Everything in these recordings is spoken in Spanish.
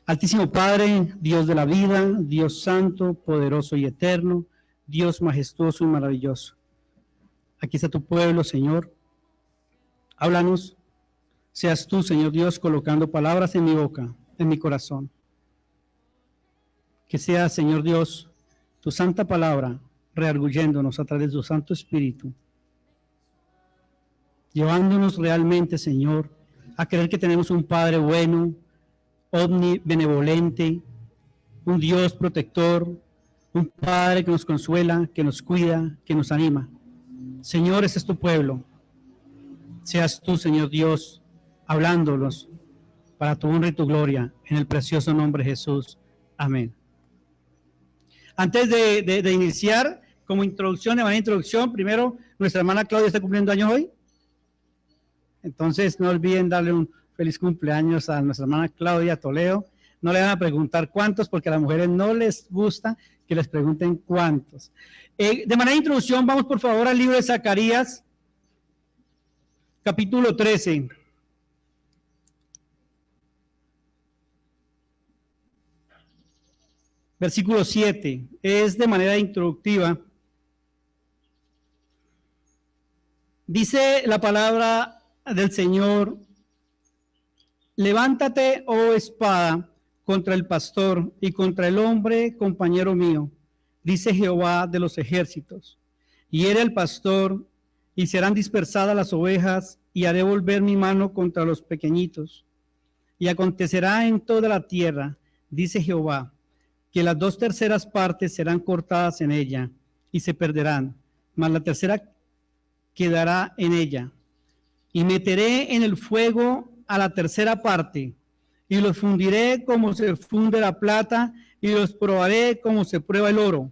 Altísimo Padre, Dios de la vida, Dios santo, poderoso y eterno, Dios majestuoso y maravilloso. Aquí está tu pueblo, Señor. Háblanos. Seas tú, Señor Dios, colocando palabras en mi boca, en mi corazón. Que sea, Señor Dios, tu santa palabra rearguyéndonos a través de tu Santo Espíritu, llevándonos realmente, Señor, a creer que tenemos un Padre bueno, omnibenevolente, un Dios protector, un Padre que nos consuela, que nos cuida, que nos anima. Señor, ese es tu pueblo. Seas tú, Señor Dios, hablándolos para tu honra y tu gloria, en el precioso nombre de Jesús. Amén. Antes de iniciar, como introducción, de manera de introducción, primero, nuestra hermana Claudia está cumpliendo años hoy. Entonces, no olviden darle un feliz cumpleaños a nuestra hermana Claudia Toledo. No le van a preguntar cuántos, porque a las mujeres no les gusta que les pregunten cuántos. De manera de introducción, vamos por favor al libro de Zacarías, capítulo 13. Versículo 7. Es de manera introductiva. Dice la palabra del Señor: levántate, oh espada, contra el pastor y contra el hombre compañero mío, dice Jehová de los ejércitos. Hiere el pastor y serán dispersadas las ovejas, y haré volver mi mano contra los pequeñitos. Y acontecerá en toda la tierra, dice Jehová, que las 2/3 partes serán cortadas en ella y se perderán, mas la tercera quedará en ella. Y meteré en el fuego a la tercera parte, y los fundiré como se funde la plata, y los probaré como se prueba el oro.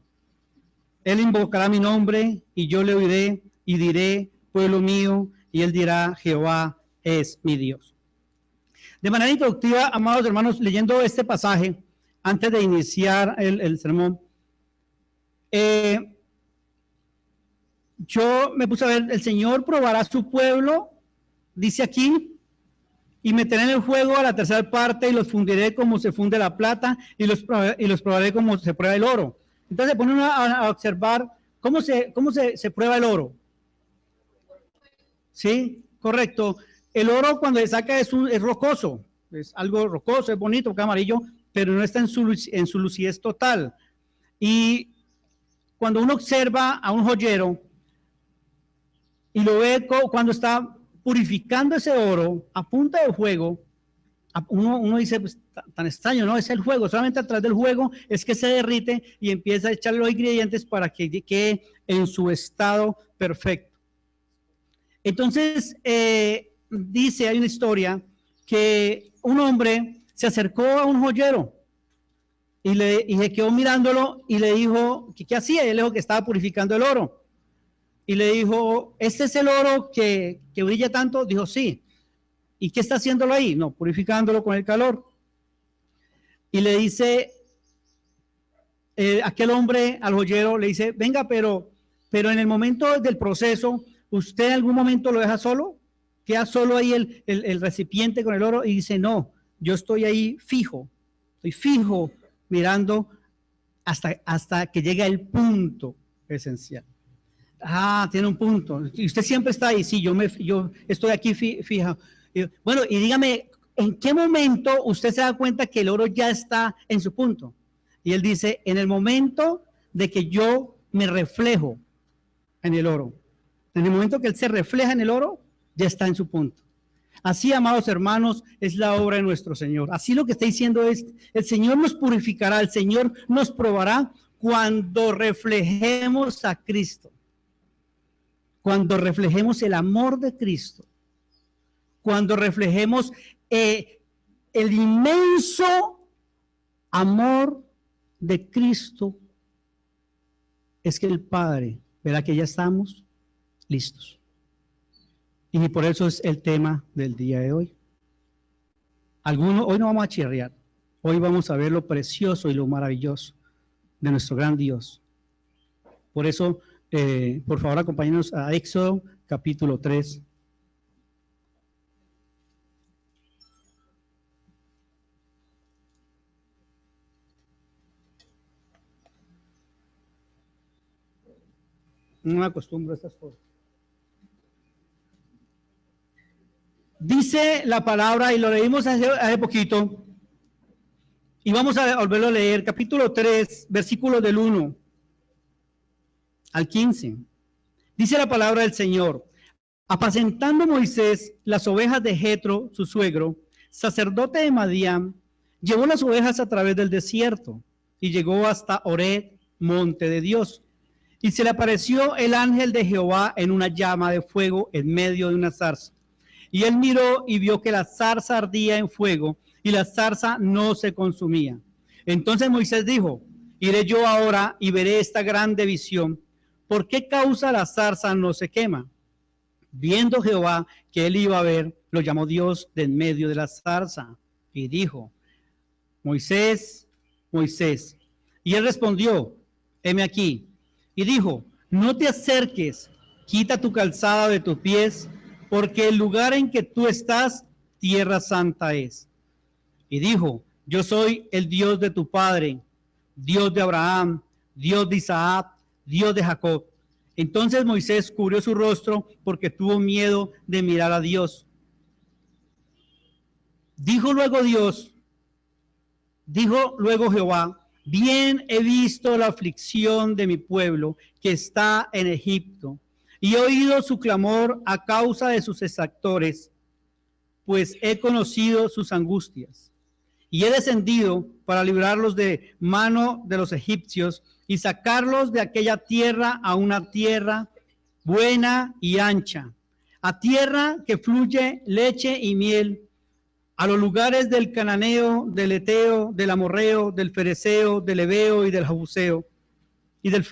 Él invocará mi nombre, y yo le oiré, y diré, pueblo mío, y él dirá, Jehová es mi Dios. De manera introductiva, amados hermanos, leyendo este pasaje, antes de iniciar el sermón, yo me puse a ver, el Señor probará a su pueblo, dice aquí, y meteré en el fuego a la tercera parte y los fundiré como se funde la plata y los probaré como se prueba el oro. Entonces pone uno a observar cómo se prueba el oro. ¿Sí? Correcto. El oro cuando se saca es rocoso, es algo rocoso, es bonito, porque es amarillo, pero no está en su lucidez total. Y cuando uno observa a un joyero y lo ve cuando está purificando ese oro a punta de fuego, uno dice, pues, tan extraño, ¿no? Es el fuego, solamente a través del fuego es que se derrite y empieza a echarle los ingredientes para que quede en su estado perfecto. Entonces, dice, hay una historia que un hombre se acercó a un joyero y se quedó mirándolo y le dijo, ¿qué hacía? Y él le dijo que estaba purificando el oro. Y le dijo, ¿este es el oro que brilla tanto? Dijo, sí. ¿Y qué está haciéndolo ahí? No, purificándolo con el calor. Y le dice, aquel hombre al joyero le dice, venga, pero en el momento del proceso, ¿usted en algún momento lo deja solo? ¿Queda solo ahí el recipiente con el oro? Y dice, no, yo estoy ahí fijo, estoy fijo mirando hasta que llega el punto esencial. Ah, tiene un punto. Y usted siempre está ahí. Sí, yo estoy aquí fija. Bueno, y dígame, ¿en qué momento usted se da cuenta que el oro ya está en su punto? Y él dice, en el momento de que yo me reflejo en el oro. En el momento que él se refleja en el oro, ya está en su punto. Así, amados hermanos, es la obra de nuestro Señor. Así lo que está diciendo es, el Señor nos purificará, el Señor nos probará cuando reflejemos a Cristo. Cuando reflejemos el amor de Cristo, cuando reflejemos el inmenso amor de Cristo, es que el Padre verá que ya estamos listos. Y por eso es el tema del día de hoy. Hoy no vamos a chirriar, hoy vamos a ver lo precioso y lo maravilloso de nuestro gran Dios. Por eso, por favor, acompáñenos a Éxodo, capítulo 3. No me acostumbro a estas cosas. Dice la palabra, y lo leímos hace poquito, y vamos a volverlo a leer, capítulo 3, versículos del 1 al 15. Dice la palabra del Señor: apacentando Moisés las ovejas de Jetro, su suegro, sacerdote de Madián, llevó las ovejas a través del desierto y llegó hasta Horeb, monte de Dios. Y se le apareció el ángel de Jehová en una llama de fuego en medio de una zarza. Y él miró y vio que la zarza ardía en fuego y la zarza no se consumía. Entonces Moisés dijo: iré yo ahora y veré esta grande visión. ¿Por qué causa la zarza no se quema? Viendo Jehová que él iba a ver, lo llamó Dios de en medio de la zarza y dijo: Moisés, Moisés. Y él respondió: heme aquí. Y dijo: no te acerques, quita tu calzada de tus pies, porque el lugar en que tú estás, tierra santa es. Y dijo: yo soy el Dios de tu padre, Dios de Abraham, Dios de Isaac, Dios de Jacob. Entonces Moisés cubrió su rostro porque tuvo miedo de mirar a Dios. Dijo luego Jehová: bien he visto la aflicción de mi pueblo que está en Egipto, y he oído su clamor a causa de sus exactores, pues he conocido sus angustias. Y he descendido para librarlos de mano de los egipcios y sacarlos de aquella tierra a una tierra buena y ancha, a tierra que fluye leche y miel, a los lugares del cananeo, del eteo, del amorreo, del fereceo, del heveo y del jebuseo y del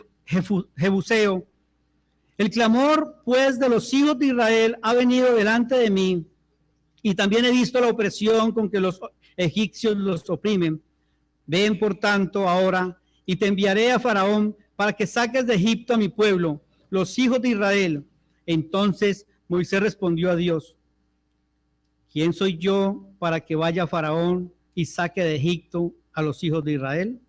jebuseo. El clamor, pues, de los hijos de Israel ha venido delante de mí, y también he visto la opresión con que los egipcios los oprimen. Ven, por tanto, ahora, y te enviaré a Faraón para que saques de Egipto a mi pueblo, los hijos de Israel. Entonces Moisés respondió a Dios: ¿quién soy yo para que vaya a Faraón y saque de Egipto a los hijos de Israel?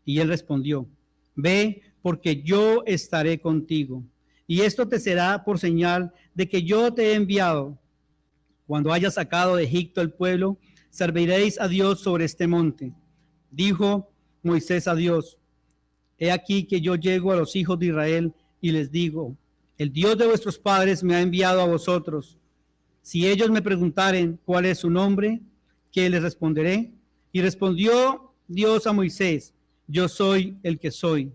Y él respondió: ve, porque yo estaré contigo, y esto te será por señal de que yo te he enviado. Cuando hayas sacado de Egipto el pueblo, serviréis a Dios sobre este monte. Dijo Moisés a Dios: he aquí que yo llego a los hijos de Israel y les digo: el Dios de vuestros padres me ha enviado a vosotros. Si ellos me preguntaren cuál es su nombre, ¿qué les responderé? Y respondió Dios a Moisés: yo soy el que soy.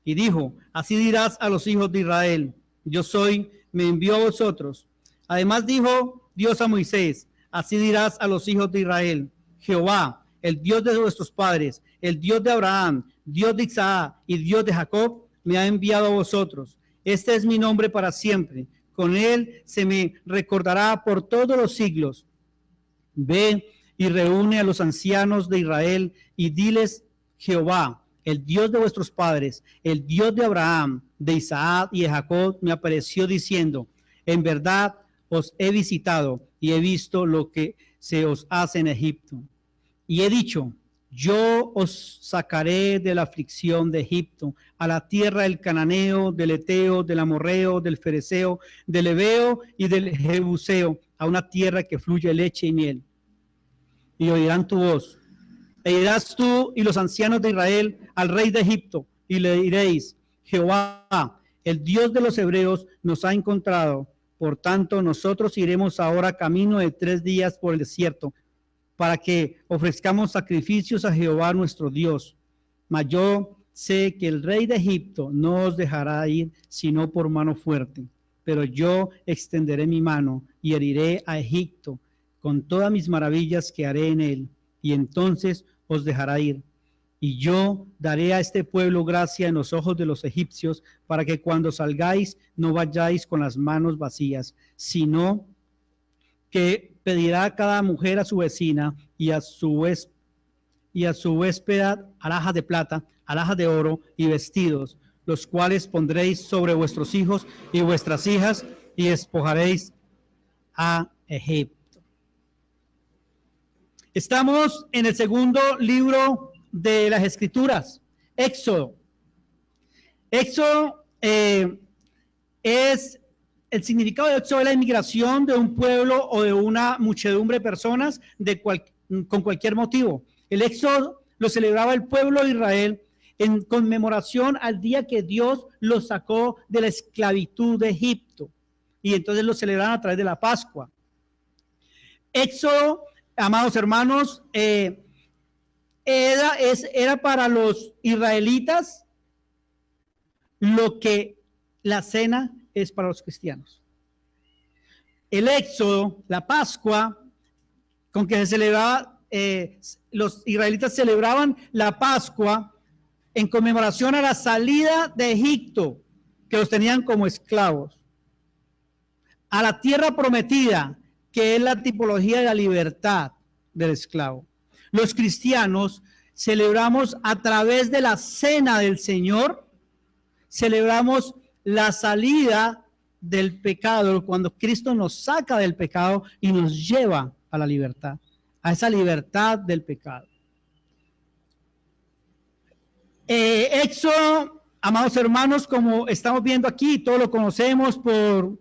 Y dijo: así dirás a los hijos de Israel: yo soy, me envió a vosotros. Además dijo Dios a Moisés: así dirás a los hijos de Israel: Jehová, el Dios de vuestros padres, el Dios de Abraham, Dios de Isaac y Dios de Jacob, me ha enviado a vosotros. Este es mi nombre para siempre. Con él se me recordará por todos los siglos. Ve y reúne a los ancianos de Israel y diles: Jehová, el Dios de vuestros padres, el Dios de Abraham, de Isaac y de Jacob, me apareció diciendo: en verdad os he visitado y he visto lo que se os hace en Egipto. Y he dicho: yo os sacaré de la aflicción de Egipto, a la tierra del cananeo, del eteo, del amorreo, del fereceo, del heveo y del jebuseo, a una tierra que fluye leche y miel. Y oirán tu voz, e irás tú y los ancianos de Israel al rey de Egipto, y le diréis: Jehová, el Dios de los hebreos, nos ha encontrado. Por tanto, nosotros iremos ahora camino de 3 días por el desierto, para que ofrezcamos sacrificios a Jehová nuestro Dios. Mas yo sé que el rey de Egipto no os dejará ir sino por mano fuerte, pero yo extenderé mi mano y heriré a Egipto con todas mis maravillas que haré en él, y entonces os dejará ir. Y yo daré a este pueblo gracia en los ojos de los egipcios, para que cuando salgáis no vayáis con las manos vacías, sino que pedirá cada mujer a su vecina y a su huésped alhajas de plata, alhajas de oro y vestidos, los cuales pondréis sobre vuestros hijos y vuestras hijas, y despojaréis a Egipto. Estamos en el segundo libro de las Escrituras, Éxodo. Éxodo es el significado de éxodo, es la inmigración de un pueblo o de una muchedumbre de personas con cualquier motivo. El éxodo lo celebraba el pueblo de Israel en conmemoración al día que Dios los sacó de la esclavitud de Egipto. Y entonces lo celebraban a través de la Pascua. Éxodo, amados hermanos, era para los israelitas lo que la cena es para los cristianos. El éxodo, la Pascua, con que se celebraba, los israelitas celebraban la Pascua en conmemoración a la salida de Egipto, que los tenían como esclavos, a la tierra prometida, que es la tipología de la libertad del esclavo. Los cristianos celebramos a través de la cena del Señor, celebramos la salida del pecado, cuando Cristo nos saca del pecado y nos lleva a la libertad, a esa libertad del pecado. Éxodo, amados hermanos, como estamos viendo aquí, todos lo conocemos por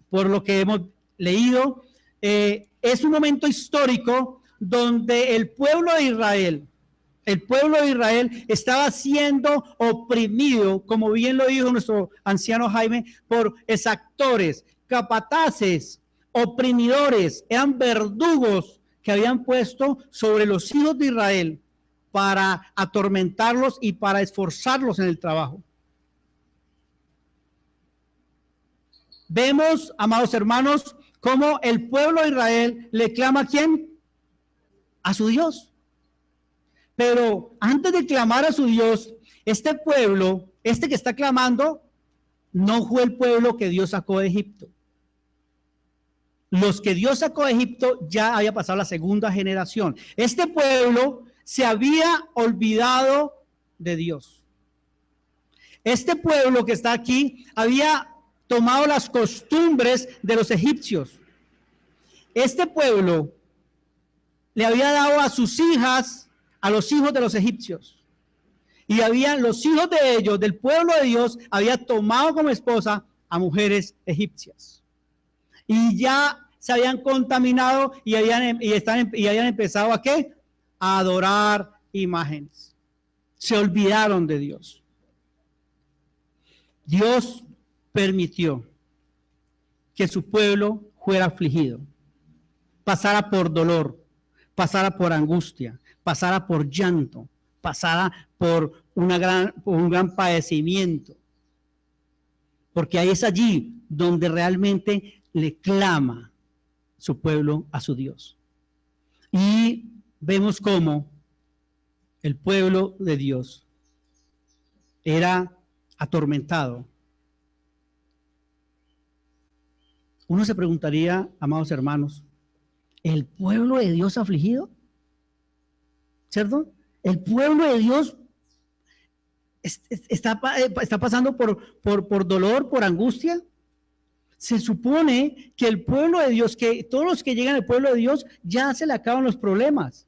lo que hemos leído, es un momento histórico donde el pueblo de Israel estaba siendo oprimido, como bien lo dijo nuestro anciano Jaime, por exactores, capataces, oprimidores, eran verdugos que habían puesto sobre los hijos de Israel para atormentarlos y para esforzarlos en el trabajo. Vemos, amados hermanos, cómo el pueblo de Israel le clama ¿a quién? A su Dios. Pero antes de clamar a su Dios, este pueblo, este que está clamando, no fue el pueblo que Dios sacó de Egipto. Los que Dios sacó de Egipto ya había pasado la segunda generación. Este pueblo se había olvidado de Dios. Este pueblo que está aquí había tomado las costumbres de los egipcios. Este pueblo le había dado a sus hijas, a los hijos de los egipcios. Y los hijos de ellos, del pueblo de Dios, había tomado como esposa a mujeres egipcias. Y ya se habían contaminado y habían empezado ¿a qué? A adorar imágenes. Se olvidaron de Dios. Dios permitió que su pueblo fuera afligido, pasara por dolor, pasara por angustia, pasara por llanto, pasara por un gran padecimiento, porque ahí es allí donde realmente le clama su pueblo a su Dios. Y vemos cómo el pueblo de Dios era atormentado. Uno se preguntaría, amados hermanos, ¿el pueblo de Dios afligido? ¿Cierto? El pueblo de Dios está pasando por dolor, por angustia. Se supone que el pueblo de Dios, que todos los que llegan al pueblo de Dios, ya se le acaban los problemas.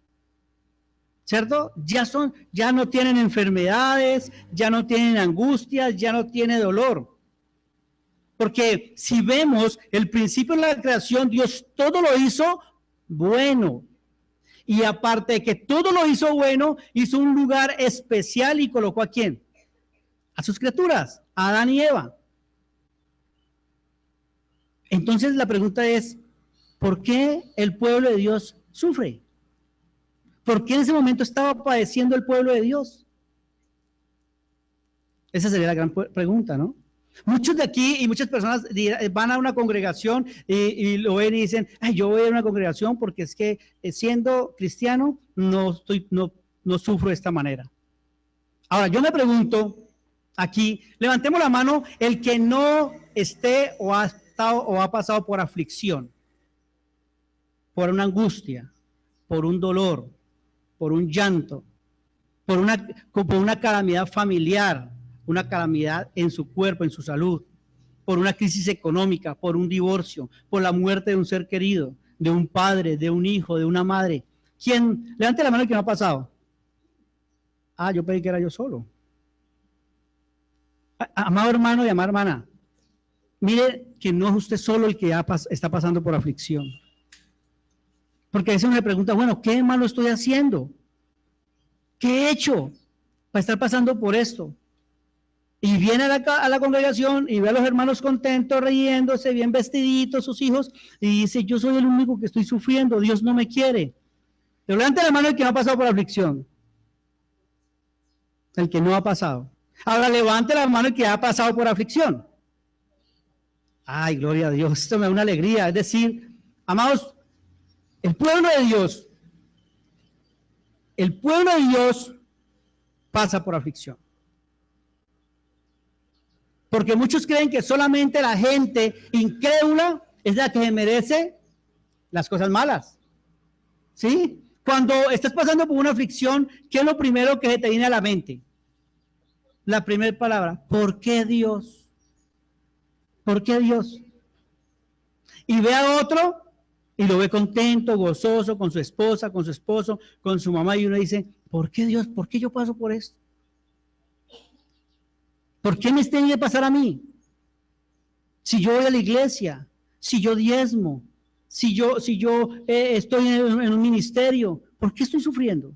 ¿Cierto? Ya no tienen enfermedades, ya no tienen angustias, ya no tiene dolor. Porque si vemos el principio de la creación, Dios todo lo hizo bueno. Y aparte de que todo lo hizo bueno, hizo un lugar especial y colocó ¿a quién? A sus criaturas, a Adán y Eva. Entonces la pregunta es, ¿por qué el pueblo de Dios sufre? ¿Por qué en ese momento estaba padeciendo el pueblo de Dios? Esa sería la gran pregunta, ¿no? Muchos de aquí y muchas personas van a una congregación y lo ven y dicen, ay, yo voy a una congregación porque es que siendo cristiano no sufro de esta manera. Ahora, yo me pregunto aquí, levantemos la mano el que no esté o ha estado o ha pasado por aflicción, por una angustia, por un dolor, por un llanto, por una calamidad familiar, una calamidad en su cuerpo, en su salud, por una crisis económica, por un divorcio, por la muerte de un ser querido, de un padre, de un hijo, de una madre. ¿Quién? Levante la mano que no ha pasado. Ah, yo pensé que era yo solo. Amado hermano y amada hermana, mire que no es usted solo el que está pasando por aflicción. Porque a veces uno se pregunta, bueno, ¿qué malo estoy haciendo? ¿Qué he hecho para estar pasando por esto? Y viene a la congregación y ve a los hermanos contentos, riéndose, bien vestiditos, sus hijos, y dice, yo soy el único que estoy sufriendo, Dios no me quiere. Pero levante la mano el que no ha pasado por aflicción. El que no ha pasado. Ahora levante la mano el que ha pasado por aflicción. Ay, gloria a Dios, esto me da una alegría. Es decir, amados, el pueblo de Dios pasa por aflicción. Porque muchos creen que solamente la gente incrédula es la que merece las cosas malas. ¿Sí? Cuando estás pasando por una aflicción, ¿qué es lo primero que se te viene a la mente? La primera palabra, ¿por qué Dios? ¿Por qué Dios? Y ve a otro y lo ve contento, gozoso, con su esposa, con su esposo, con su mamá, y uno dice, ¿por qué Dios? ¿Por qué yo paso por esto? ¿Por qué me tiene que pasar a mí? Si yo voy a la iglesia, si yo diezmo, si yo estoy en un ministerio, ¿por qué estoy sufriendo?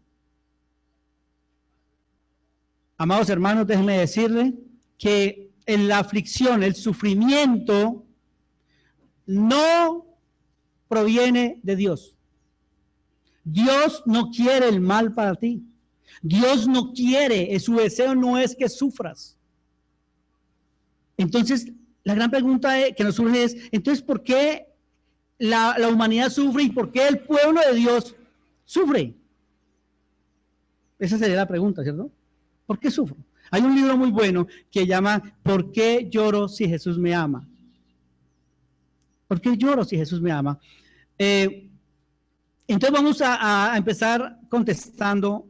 Amados hermanos, déjenme decirle que en la aflicción, el sufrimiento, no proviene de Dios. Dios no quiere el mal para ti. Dios no quiere, su deseo no es que sufras. Entonces, la gran pregunta que nos surge es, entonces, ¿por qué la humanidad sufre y por qué el pueblo de Dios sufre? Esa sería la pregunta, ¿cierto? ¿Por qué sufro? Hay un libro muy bueno que llama ¿Por qué lloro si Jesús me ama? ¿Por qué lloro si Jesús me ama? Entonces vamos a empezar contestando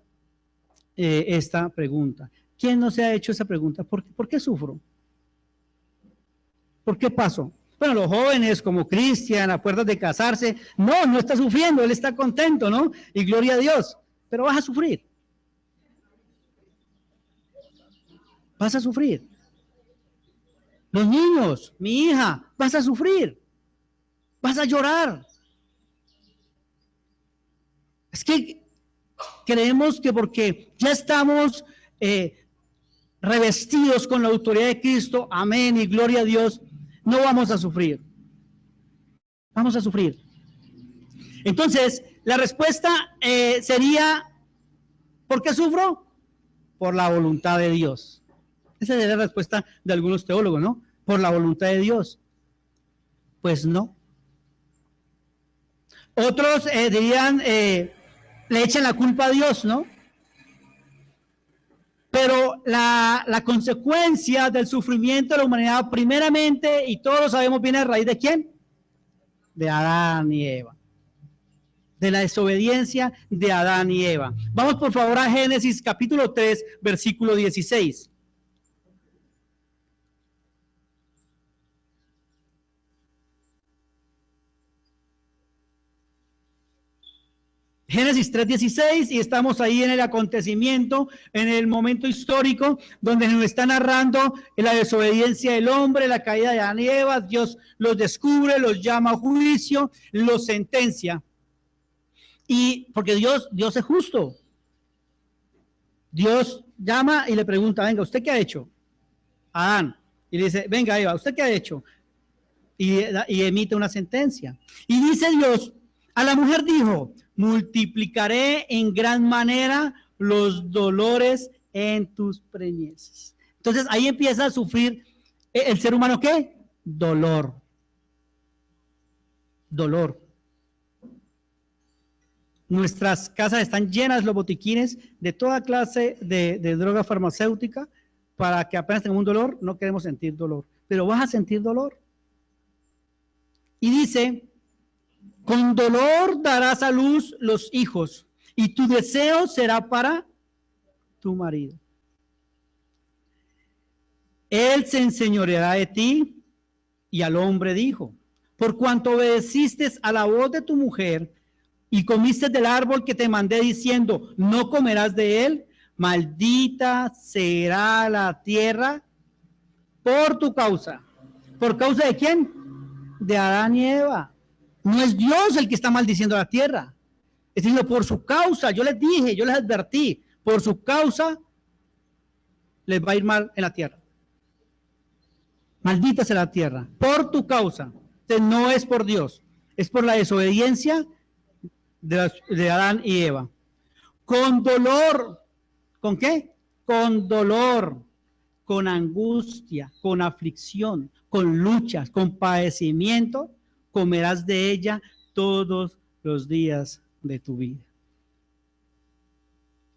esta pregunta. ¿Quién no se ha hecho esa pregunta? ¿Por qué sufro? ¿Por qué paso? Bueno, los jóvenes como Cristian, a puertas de casarse, no está sufriendo, él está contento, ¿no? Y gloria a Dios, pero vas a sufrir. Vas a sufrir. Los niños, mi hija, vas a sufrir. Vas a llorar. Es que creemos que porque ya estamos revestidos con la autoridad de Cristo, amén y gloria a Dios, no vamos a sufrir. Vamos a sufrir. Entonces, la respuesta sería, ¿por qué sufro? Por la voluntad de Dios. Esa es la respuesta de algunos teólogos, ¿no? Por la voluntad de Dios. Pues no. Otros dirían, le echan la culpa a Dios, ¿no? Pero la consecuencia del sufrimiento de la humanidad, primeramente, y todos lo sabemos, viene a raíz de ¿quién? De Adán y Eva. De la desobediencia de Adán y Eva. Vamos por favor a Génesis capítulo 3, versículo 16. Génesis 3:16, y estamos ahí en el acontecimiento, en el momento histórico donde nos está narrando la desobediencia del hombre, la caída de Adán y Eva. Dios los descubre, los llama a juicio, los sentencia. Y porque Dios es justo. Dios llama y le pregunta, venga, ¿usted qué ha hecho? Adán. Y le dice, venga Eva, ¿usted qué ha hecho? Y emite una sentencia. Y dice Dios, a la mujer dijo, multiplicaré en gran manera los dolores en tus preñeces. Entonces ahí empieza a sufrir el ser humano, ¿qué? Dolor. Dolor. Nuestras casas están llenas, los botiquines, de toda clase de droga farmacéutica, para que apenas tengamos un dolor, no queremos sentir dolor. Pero vas a sentir dolor. Y dice, con dolor darás a luz los hijos, y tu deseo será para tu marido. Él se enseñoreará de ti. Y al hombre dijo, por cuanto obedeciste a la voz de tu mujer, y comiste del árbol que te mandé diciendo, no comerás de él, maldita será la tierra por tu causa. ¿Por causa de quién? De Adán y Eva. No es Dios el que está maldiciendo la tierra. Es decir, por su causa, yo les dije, yo les advertí, por su causa les va a ir mal en la tierra. Maldita sea la tierra, por tu causa. Entonces no es por Dios, es por la desobediencia de Adán y Eva. Con dolor, ¿con qué? Con dolor, con angustia, con aflicción, con luchas, con padecimiento, comerás de ella todos los días de tu vida.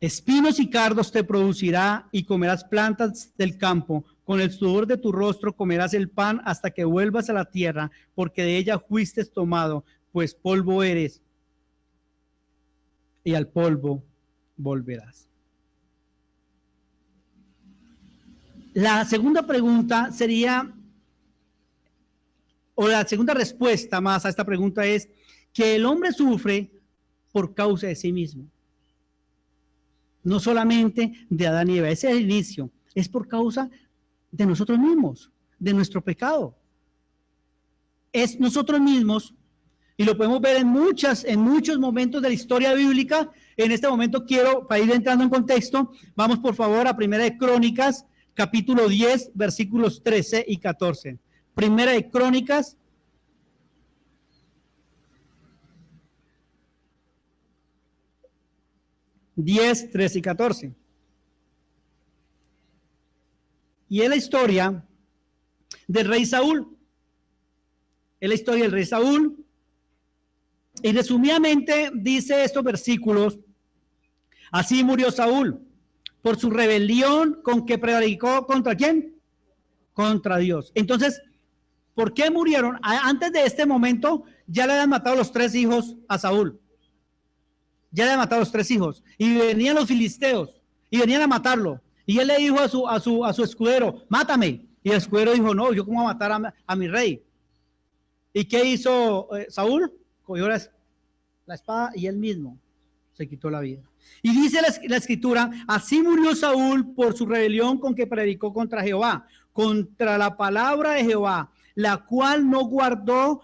Espinos y cardos te producirá y comerás plantas del campo. Con el sudor de tu rostro comerás el pan hasta que vuelvas a la tierra, porque de ella fuiste tomado, pues polvo eres y al polvo volverás. La segunda pregunta sería, o la segunda respuesta más a esta pregunta es que el hombre sufre por causa de sí mismo. No solamente de Adán y Eva, ese es el inicio, es por causa de nosotros mismos, de nuestro pecado. Es nosotros mismos, y lo podemos ver en muchos momentos de la historia bíblica. En este momento quiero, para ir entrando en contexto, vamos por favor a Primera de Crónicas, capítulo 10, versículos 13 y 14. Primera de Crónicas, (10, 13 y 14). Y es la historia del rey Saúl. Es la historia del rey Saúl. Y resumidamente dice estos versículos: así murió Saúl por su rebelión con que prevaricó ¿contra quién? Contra Dios. Entonces, ¿por qué murieron? Antes de este momento ya le habían matado los 3 hijos a Saúl. Ya le habían matado los 3 hijos. Y venían los filisteos y venían a matarlo. Y él le dijo a su escudero: mátame. Y el escudero dijo: no, yo cómo voy a matar a mi rey. ¿Y qué hizo Saúl? Cogió la espada y él mismo se quitó la vida. Y dice la escritura: así murió Saúl por su rebelión con que predicó contra Jehová, contra la palabra de Jehová, la cual no guardó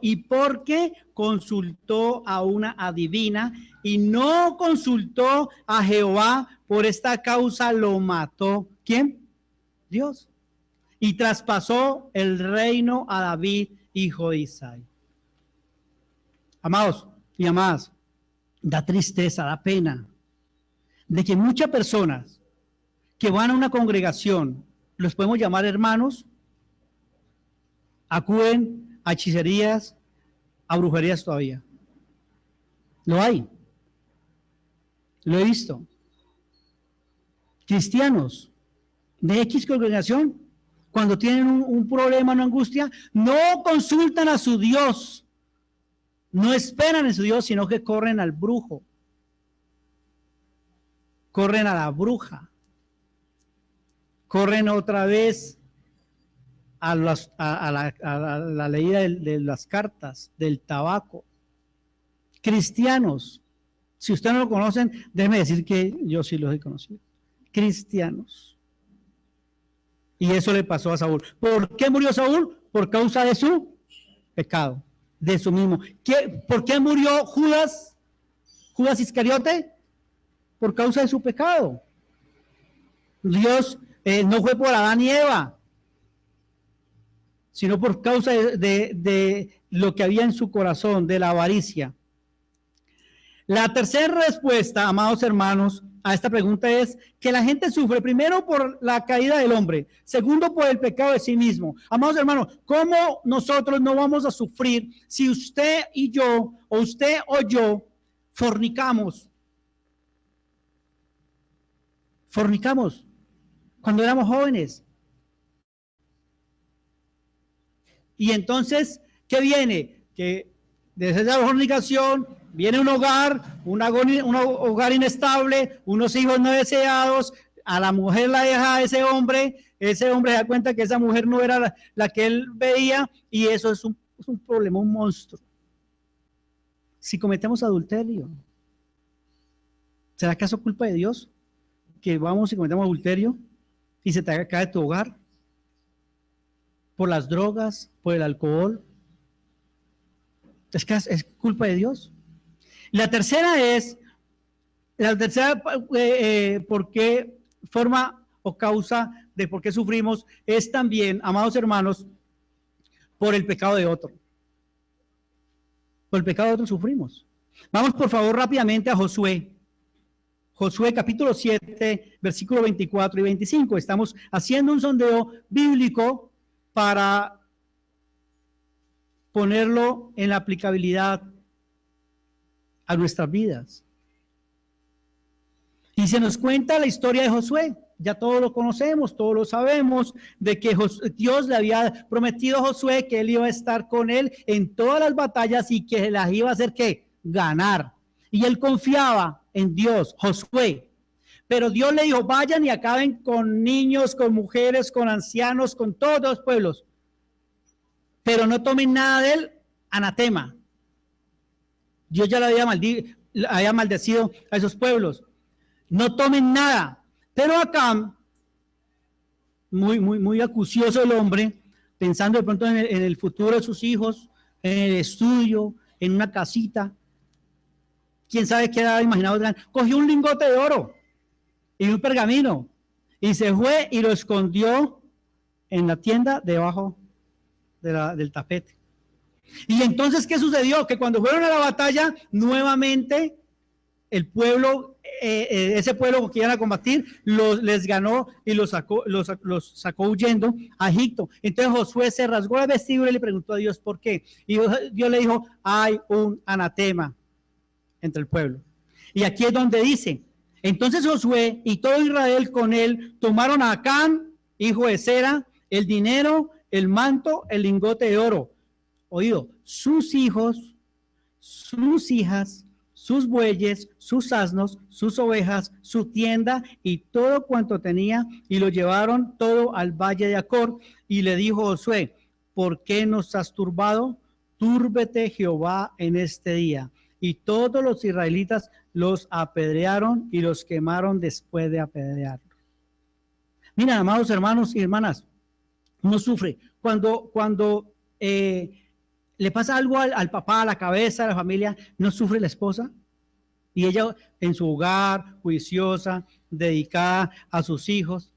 y porque consultó a una adivina y no consultó a Jehová. Por esta causa lo mató. ¿Quién? Dios. Y traspasó el reino a David, hijo de Isaí. Amados y amadas, da tristeza, da pena de que muchas personas que van a una congregación, los podemos llamar hermanos, acuden a hechicerías, a brujerías todavía. Lo hay. Lo he visto. Cristianos de X congregación, cuando tienen un problema, una angustia, no consultan a su Dios, no esperan en su Dios, sino que corren al brujo, corren a la bruja, corren otra vez a la leída de las cartas, del tabaco. Cristianos, si ustedes no lo conocen, déjenme decir que yo sí los he conocido. Cristianos. Y eso le pasó a Saúl. ¿Por qué murió Saúl? Por causa de su pecado, de su mismo. ¿Por qué murió Judas Iscariote? Por causa de su pecado. Dios no fue por Adán y Eva, sino por causa de lo que había en su corazón, de la avaricia. La tercera respuesta, amados hermanos, a esta pregunta es que la gente sufre primero por la caída del hombre, segundo por el pecado de sí mismo. Amados hermanos, ¿cómo nosotros no vamos a sufrir si usted y yo, o usted o yo, fornicamos cuando éramos jóvenes? Y entonces, ¿qué viene? Que desde esa fornicación viene un hogar inestable, unos hijos no deseados, a la mujer la deja a ese hombre se da cuenta que esa mujer no era la que él veía, y eso es un problema, un monstruo. Si cometemos adulterio, ¿será acaso culpa de Dios que vamos y cometemos adulterio? y se te cae tu hogar por las drogas, por el alcohol. Es que es culpa de Dios. La tercera, por qué forma o causa de por qué sufrimos, es también, amados hermanos, por el pecado de otro. Por el pecado de otro sufrimos. Vamos por favor rápidamente a Josué. Josué capítulo 7, versículo 24 y 25. Estamos haciendo un sondeo bíblico para ponerlo en la aplicabilidad a nuestras vidas. Y se nos cuenta la historia de Josué. Ya todos lo conocemos, todos lo sabemos, de que Dios le había prometido a Josué que él iba a estar con él en todas las batallas y que las iba a hacer ¿qué? Ganar. Y él confiaba en Dios, Josué. Pero Dios le dijo, vayan y acaben con niños, con mujeres, con ancianos, con todos los pueblos. Pero no tomen nada de él, anatema. Dios ya lo había maldecido a esos pueblos. No tomen nada. Pero Acán, muy acucioso el hombre, pensando de pronto en el futuro de sus hijos, en el estudio, en una casita. ¿Quién sabe qué era imaginado? Cogió un lingote de oro y un pergamino y se fue y lo escondió en la tienda debajo del tapete. Y entonces, ¿qué sucedió? Que cuando fueron a la batalla, nuevamente el pueblo, ese pueblo que iban a combatir, les ganó y los sacó huyendo a Egipto. Entonces Josué se rasgó la vestidura y le preguntó a Dios por qué. Y Dios le dijo, hay un anatema entre el pueblo. Y aquí es donde dice, entonces Josué y todo Israel con él tomaron a Acán, hijo de Zera, el dinero, el manto, el lingote de oro. Oído, sus hijos, sus hijas, sus bueyes, sus asnos, sus ovejas, su tienda y todo cuanto tenía, y lo llevaron todo al valle de Acor. Y le dijo Josué, ¿por qué nos has turbado? Túrbete Jehová en este día. Y todos los israelitas los apedrearon y los quemaron después de apedrearlos. Mira, amados hermanos y hermanas, uno sufre cuando le pasa algo al papá, a la cabeza, a la familia, ¿no sufre la esposa? Y ella en su hogar, juiciosa, dedicada a sus hijos.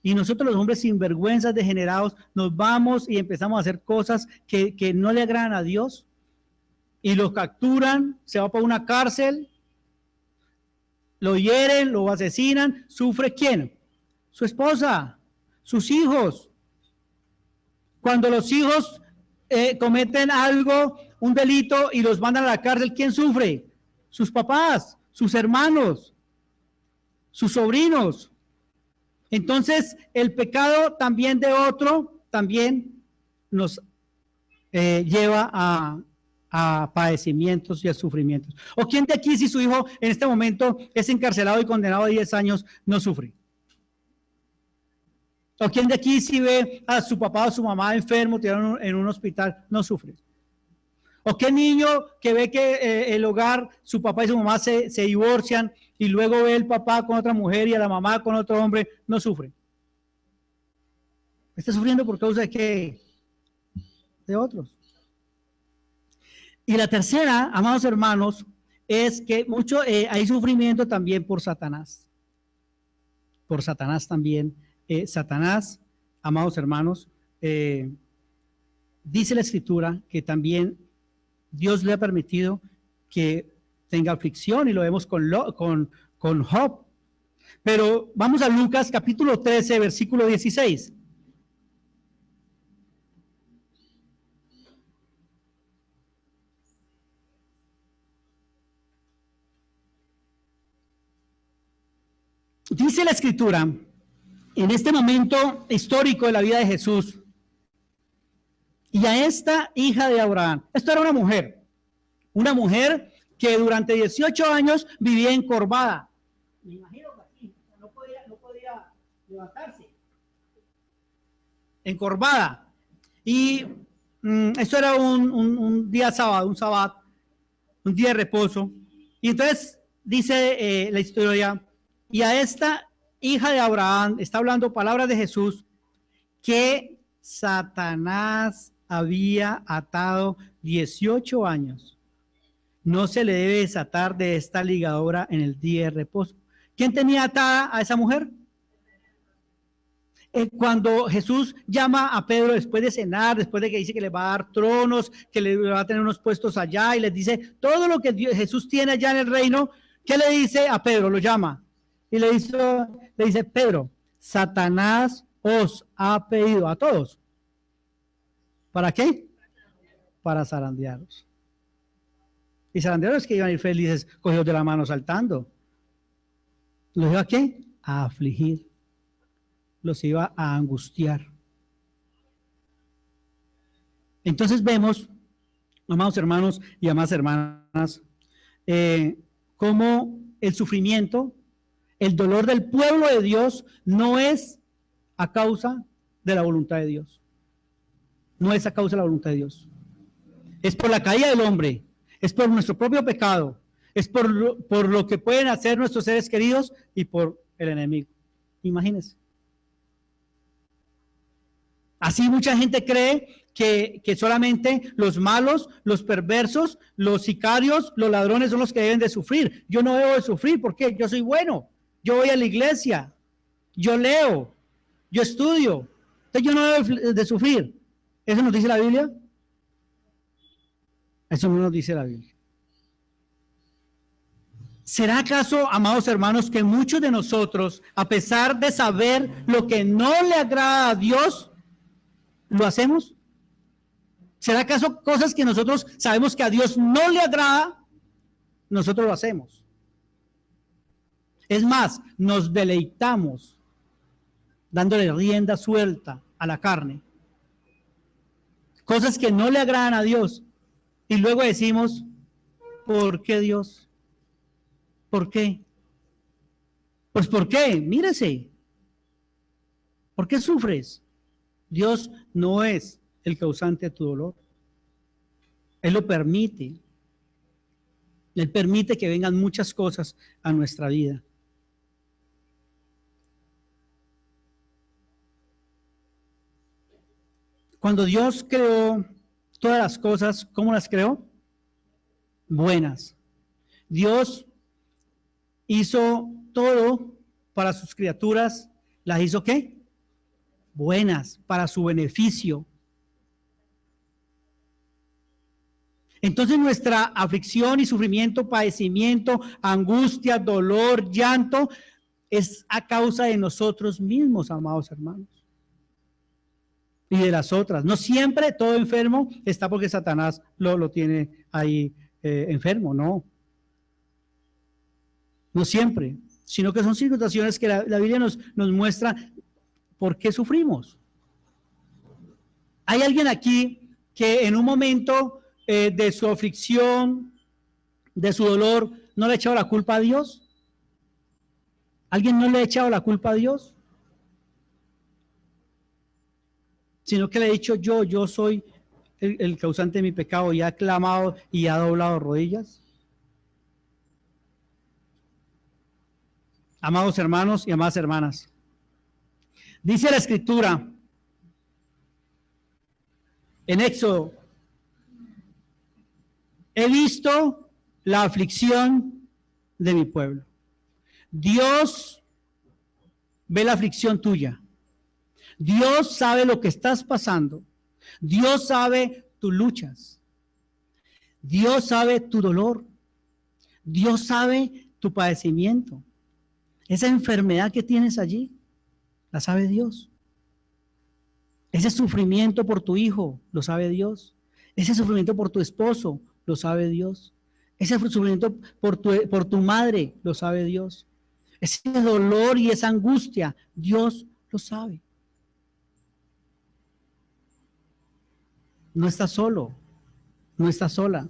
Y nosotros los hombres sinvergüenzas, degenerados, nos vamos y empezamos a hacer cosas que no le agradan a Dios. Y lo capturan, se va para una cárcel, lo hieren, lo asesinan. ¿Sufre quién? Su esposa, sus hijos. Cuando los hijos cometen algo, un delito y los mandan a la cárcel, ¿quién sufre? Sus papás, sus hermanos, sus sobrinos. Entonces, el pecado también de otro también nos lleva a padecimientos y a sufrimientos. ¿O quién de aquí, si su hijo en este momento es encarcelado y condenado a 10 años, no sufre? ¿O quién de aquí, si ve a su papá o su mamá enfermo, tirado en un hospital, no sufre? ¿O qué niño que ve que el hogar, su papá y su mamá se divorcian y luego ve el papá con otra mujer y a la mamá con otro hombre, no sufre? ¿Está sufriendo por causa de qué? De otros. Y la tercera, amados hermanos, es que hay sufrimiento también por Satanás. Por Satanás también. Satanás, amados hermanos, dice la Escritura que también Dios le ha permitido que tenga aflicción, y lo vemos con Job. Pero vamos a Lucas capítulo 13, versículo 16. Dice la Escritura, en este momento histórico de la vida de Jesús, y a esta hija de Abraham, esto era una mujer que durante 18 años vivía encorvada. Me imagino que así, no podía levantarse. Encorvada. Y esto era un día sábado, un día de reposo. Y entonces dice la historia, y a esta hija de Abraham, está hablando palabras de Jesús, que Satanás había atado 18 años. No se le debe desatar de esta ligadura en el día de reposo. ¿Quién tenía atada a esa mujer? Cuando Jesús llama a Pedro después de cenar, después de que dice que le va a dar tronos, que le va a tener unos puestos allá, y les dice todo lo que Jesús tiene allá en el reino, ¿qué le dice a Pedro? Lo llama y le dice, Pedro, Satanás os ha pedido a todos. ¿Para qué? Para zarandearos. Y zarandearos que iban a ir felices, cogidos de la mano saltando. ¿Los iba a qué? A afligir. Los iba a angustiar. Entonces vemos, amados hermanos y amadas hermanas, cómo el sufrimiento, el dolor del pueblo de Dios no es a causa de la voluntad de Dios. No es a causa de la voluntad de Dios. Es por la caída del hombre, es por nuestro propio pecado, es por lo que pueden hacer nuestros seres queridos y por el enemigo. Imagínense. Así mucha gente cree que solamente los malos, los perversos, los sicarios, los ladrones son los que deben de sufrir. Yo no debo de sufrir, ¿por qué? Yo soy bueno, yo voy a la iglesia, yo leo, yo estudio, entonces yo no debo de sufrir. ¿Eso nos dice la Biblia? Eso no nos dice la Biblia. ¿Será acaso, amados hermanos, que muchos de nosotros, a pesar de saber lo que no le agrada a Dios, lo hacemos? ¿Será acaso cosas que nosotros sabemos que a Dios no le agrada, nosotros lo hacemos? Es más, nos deleitamos dándole rienda suelta a la carne. Cosas que no le agradan a Dios. Y luego decimos, ¿por qué Dios? ¿Por qué? Pues ¿por qué? Mírese. ¿Por qué sufres? Dios no es el causante de tu dolor. Él lo permite. Él permite que vengan muchas cosas a nuestra vida. Cuando Dios creó todas las cosas, ¿cómo las creó? Buenas. Dios hizo todo para sus criaturas. ¿Las hizo qué? Buenas, para su beneficio. Entonces nuestra aflicción y sufrimiento, padecimiento, angustia, dolor, llanto, es a causa de nosotros mismos, amados hermanos. Y de las otras. No siempre todo enfermo está porque Satanás lo tiene ahí enfermo, no. No siempre, sino que son situaciones que la Biblia nos muestra por qué sufrimos. ¿Hay alguien aquí que en un momento de su aflicción, de su dolor, no le ha echado la culpa a Dios? ¿Alguien no le ha echado la culpa a Dios? Sino que le he dicho yo soy el causante de mi pecado, y ha clamado y ha doblado rodillas. Amados hermanos y amadas hermanas, dice la Escritura en Éxodo: he visto la aflicción de mi pueblo. Dios ve la aflicción tuya. Dios sabe lo que estás pasando. Dios sabe tus luchas. Dios sabe tu dolor. Dios sabe tu padecimiento. Esa enfermedad que tienes allí, la sabe Dios. Ese sufrimiento por tu hijo, lo sabe Dios. Ese sufrimiento por tu esposo, lo sabe Dios. Ese sufrimiento por tu madre, lo sabe Dios. Ese dolor y esa angustia, Dios lo sabe. No estás solo, no estás sola,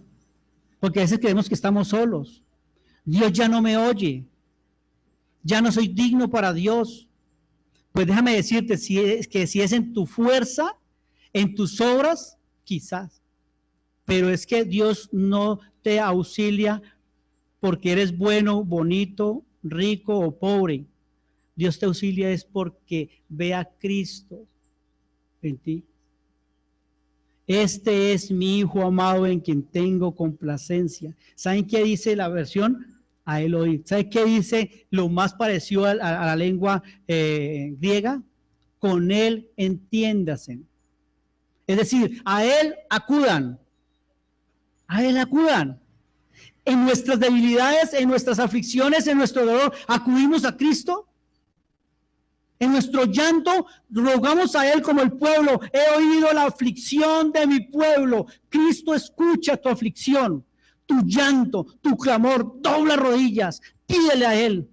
porque a veces creemos que estamos solos. Dios ya no me oye, ya no soy digno para Dios. Pues déjame decirte que si es en tu fuerza, en tus obras, quizás, pero es que Dios no te auxilia porque eres bueno, bonito, rico o pobre. Dios te auxilia es porque ve a Cristo en ti. Este es mi Hijo amado en quien tengo complacencia. ¿Saben qué dice la versión? A él oír. ¿Saben qué dice lo más parecido a la lengua griega? Con él entiéndase. Es decir, a él acudan. A él acudan. En nuestras debilidades, en nuestras aflicciones, en nuestro dolor, acudimos a Cristo. En nuestro llanto, rogamos a Él como el pueblo. He oído la aflicción de mi pueblo. Cristo escucha tu aflicción, tu llanto, tu clamor. Dobla rodillas, pídele a Él.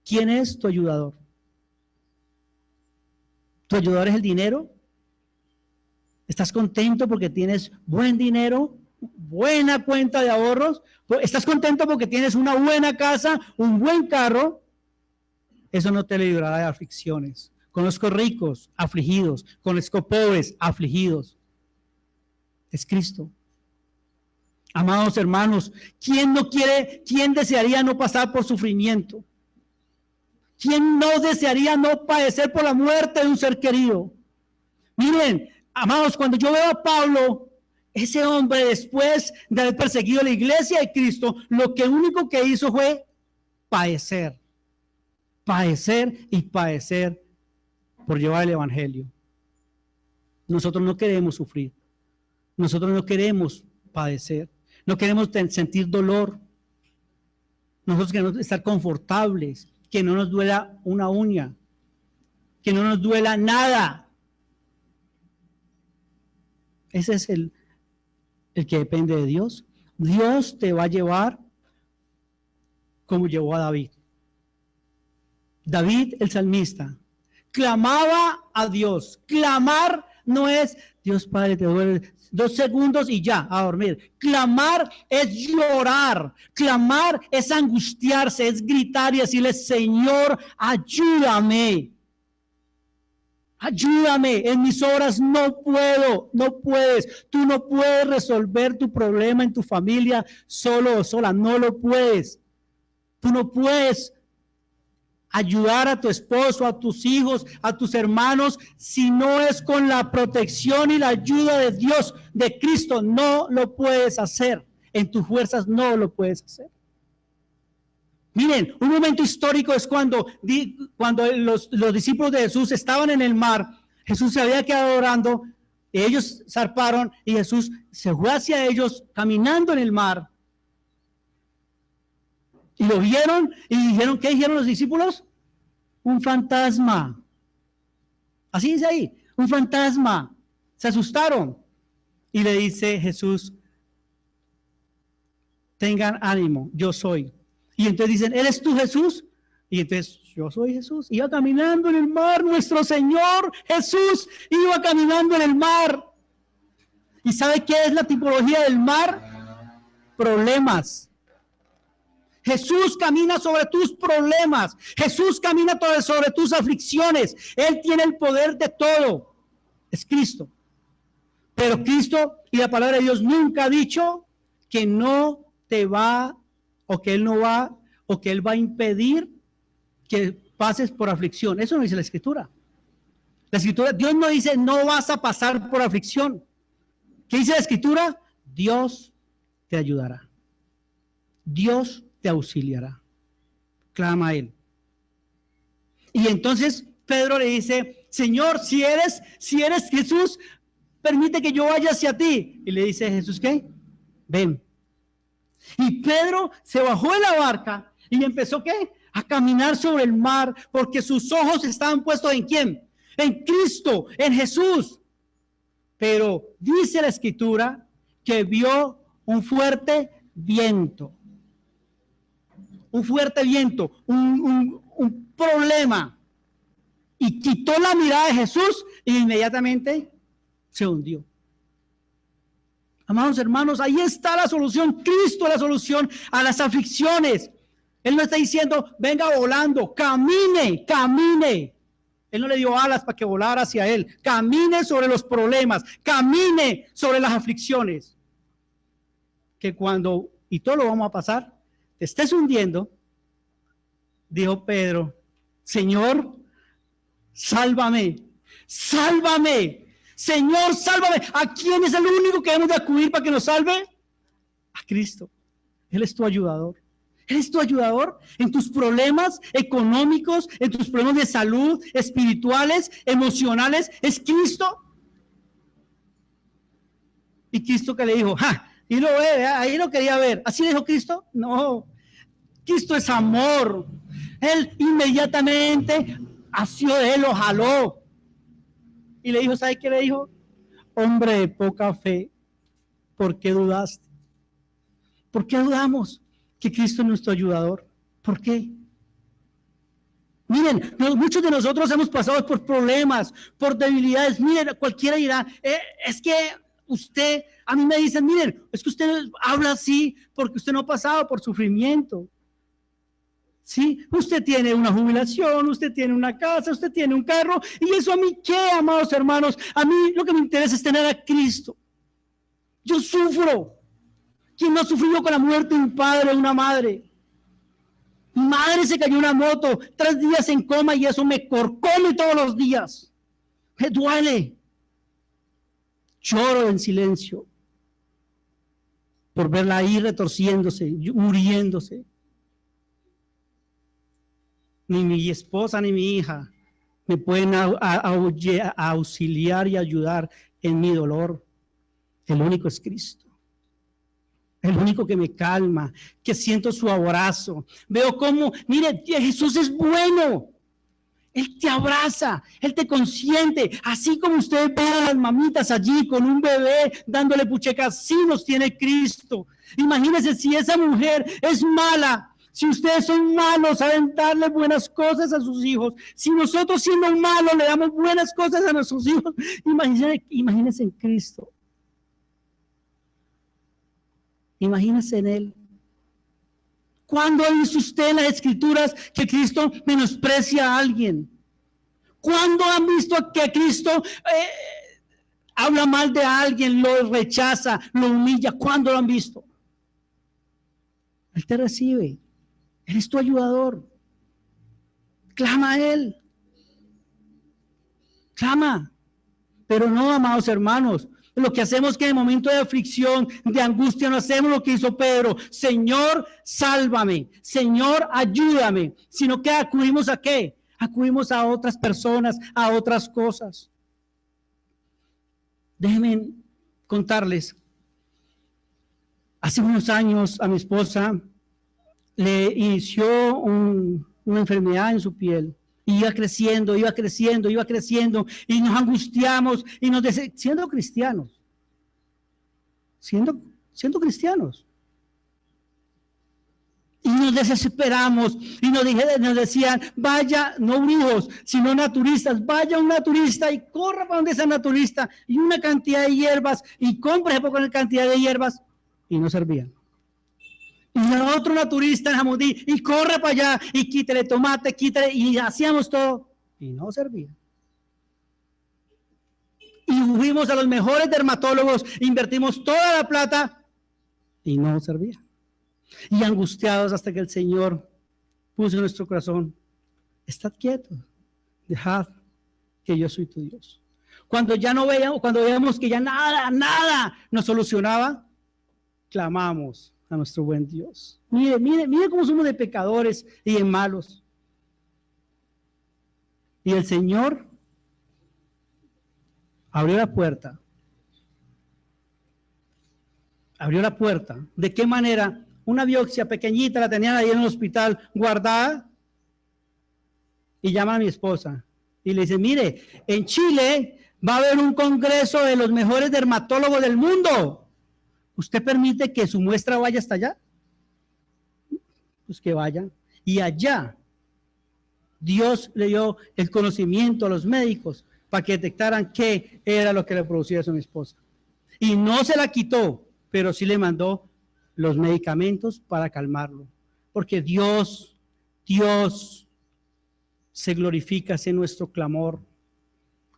¿Quién es tu ayudador? ¿Tu ayudador es el dinero? ¿Estás contento porque tienes buen dinero, buena cuenta de ahorros? ¿Estás contento porque tienes una buena casa, un buen carro? Eso no te librará de aflicciones. Conozco ricos, afligidos. Conozco pobres, afligidos. Es Cristo. Amados hermanos, ¿quién desearía no pasar por sufrimiento? ¿Quién no desearía no padecer por la muerte de un ser querido? Miren, amados, cuando yo veo a Pablo, ese hombre, después de haber perseguido la iglesia de Cristo, lo único que hizo fue padecer. Padecer y padecer por llevar el evangelio. Nosotros no queremos sufrir. Nosotros no queremos padecer. No queremos sentir dolor. Nosotros queremos estar confortables, que no nos duela una uña, que no nos duela nada. Ese es el que depende de Dios. Dios te va a llevar como llevó a David. David, el salmista, clamaba a Dios. Clamar no es, Dios Padre, te duele 2 segundos y ya, a dormir. Clamar es llorar. Clamar es angustiarse, es gritar y decirle, Señor, ayúdame. Ayúdame, en mis obras no puedo, no puedes. Tú no puedes resolver tu problema en tu familia solo o sola, no lo puedes. Tú no puedes ayudar a tu esposo, a tus hijos, a tus hermanos, si no es con la protección y la ayuda de Dios, de Cristo, no lo puedes hacer. En tus fuerzas no lo puedes hacer. Miren, un momento histórico es cuando los discípulos de Jesús estaban en el mar. Jesús se había quedado orando, ellos zarparon y Jesús se fue hacia ellos caminando en el mar. Y lo vieron y dijeron, ¿qué dijeron los discípulos? Un fantasma. Así dice ahí, un fantasma. Se asustaron. Y le dice Jesús, tengan ánimo, yo soy. Y entonces dicen, ¿eres tú Jesús? Y entonces, yo soy Jesús. Iba caminando en el mar, nuestro Señor Jesús iba caminando en el mar. ¿Y sabe qué es la tipología del mar? Problemas. Jesús camina sobre tus problemas. Jesús camina sobre tus aflicciones. Él tiene el poder de todo. Es Cristo. Pero Cristo y la palabra de Dios nunca ha dicho que no te va, o que Él no va, o que Él va a impedir que pases por aflicción. Eso no dice la Escritura. La Escritura, Dios no dice no vas a pasar por aflicción. ¿Qué dice la Escritura? Dios te ayudará. Dios te auxiliará. Clama a Él. Y entonces Pedro le dice, Señor, si eres Jesús, permite que yo vaya hacia ti. Y le dice Jesús, ¿qué? Ven. Y Pedro se bajó de la barca y empezó, ¿qué? A caminar sobre el mar, porque sus ojos estaban puestos ¿en quién? En Cristo, en Jesús. Pero dice la Escritura que vio un fuerte viento. Un fuerte viento, un problema. Y quitó la mirada de Jesús e inmediatamente se hundió. Amados hermanos, ahí está la solución. Cristo es la solución a las aflicciones. Él no está diciendo, venga volando, camine, camine. Él no le dio alas para que volara hacia él. Camine sobre los problemas, camine sobre las aflicciones. Que cuando, y todo lo vamos a pasar, te estés hundiendo, dijo Pedro, Señor, sálvame, sálvame, Señor, sálvame. ¿A quién es el único que debemos de acudir para que nos salve? A Cristo. Él es tu ayudador. Él es tu ayudador en tus problemas económicos, en tus problemas de salud, espirituales, emocionales. Es Cristo. Y Cristo que le dijo, y lo ve, ahí lo quería ver. ¿Así le dijo Cristo? No. Cristo es amor. Él inmediatamente asió de él, lo jaló. Y le dijo, ¿sabe qué le dijo? Hombre de poca fe, ¿por qué dudaste? ¿Por qué dudamos que Cristo es nuestro ayudador? ¿Por qué? Miren, muchos de nosotros hemos pasado por problemas, por debilidades. Miren, cualquiera dirá, es que usted, a mí me dicen, miren, es que usted habla así porque usted no ha pasado por sufrimiento. Sí, usted tiene una jubilación, usted tiene una casa, usted tiene un carro, y eso a mí qué, amados hermanos, a mí lo que me interesa es tener a Cristo. Yo sufro. ¿Quién no ha sufrido con la muerte de un padre o una madre? Mi madre se cayó en una moto, 3 días en coma y eso me corcome todos los días. Me duele. Lloro en silencio por verla ahí retorciéndose, muriéndose. Ni mi esposa ni mi hija me pueden auxiliar y ayudar en mi dolor. El único es Cristo. El único que me calma, que siento su abrazo. Veo cómo, mire, Jesús es bueno. Él te abraza, Él te consiente. Así como usted ve a las mamitas allí con un bebé dándole puchecas, así nos tiene Cristo. Imagínense si esa mujer es mala. Si ustedes son malos, saben darle buenas cosas a sus hijos. Si nosotros siendo malos le damos buenas cosas a nuestros hijos, imagínense en Cristo. Imagínense en Él. ¿Cuándo ha visto usted en las Escrituras que Cristo menosprecia a alguien? ¿Cuándo han visto que Cristo habla mal de alguien, lo rechaza, lo humilla? ¿Cuándo lo han visto? Él te recibe. Él es tu ayudador. Clama a Él. Clama. Pero no, amados hermanos, lo que hacemos es que en el momento de aflicción, de angustia, no hacemos lo que hizo Pedro. Señor, sálvame. Señor, ayúdame. Sino que acudimos ¿a qué? Acudimos a otras personas, a otras cosas. Déjenme contarles. Hace unos años a mi esposa le inició una enfermedad en su piel. Iba creciendo, y nos angustiamos y siendo cristianos. Y nos desesperamos y nos decían, vaya, no brujos, sino naturistas, vaya un naturista y corra para donde ese naturista y una cantidad de hierbas y compre poca cantidad de hierbas y no servían. Y el otro naturista en Jamudí, y corre para allá, y quítale tomate, y hacíamos todo, y no servía. Y fuimos a los mejores dermatólogos, invertimos toda la plata, y no servía. Y angustiados hasta que el Señor puso en nuestro corazón, estad quietos, dejad que yo soy tu Dios. Cuando veíamos que ya nada nos solucionaba, clamamos a nuestro buen Dios. Mire cómo somos de pecadores y de malos. Y el Señor abrió la puerta. ¿De qué manera? Una biopsia pequeñita la tenían ahí en el hospital guardada. Y llaman a mi esposa y le dicen, mire, en Chile va a haber un congreso de los mejores dermatólogos del mundo. ¿Usted permite que su muestra vaya hasta allá? Pues que vayan. Y allá Dios le dio el conocimiento a los médicos para que detectaran qué era lo que le producía eso a mi esposa. Y no se la quitó, pero sí le mandó los medicamentos para calmarlo. Porque Dios se glorifica en nuestro clamor.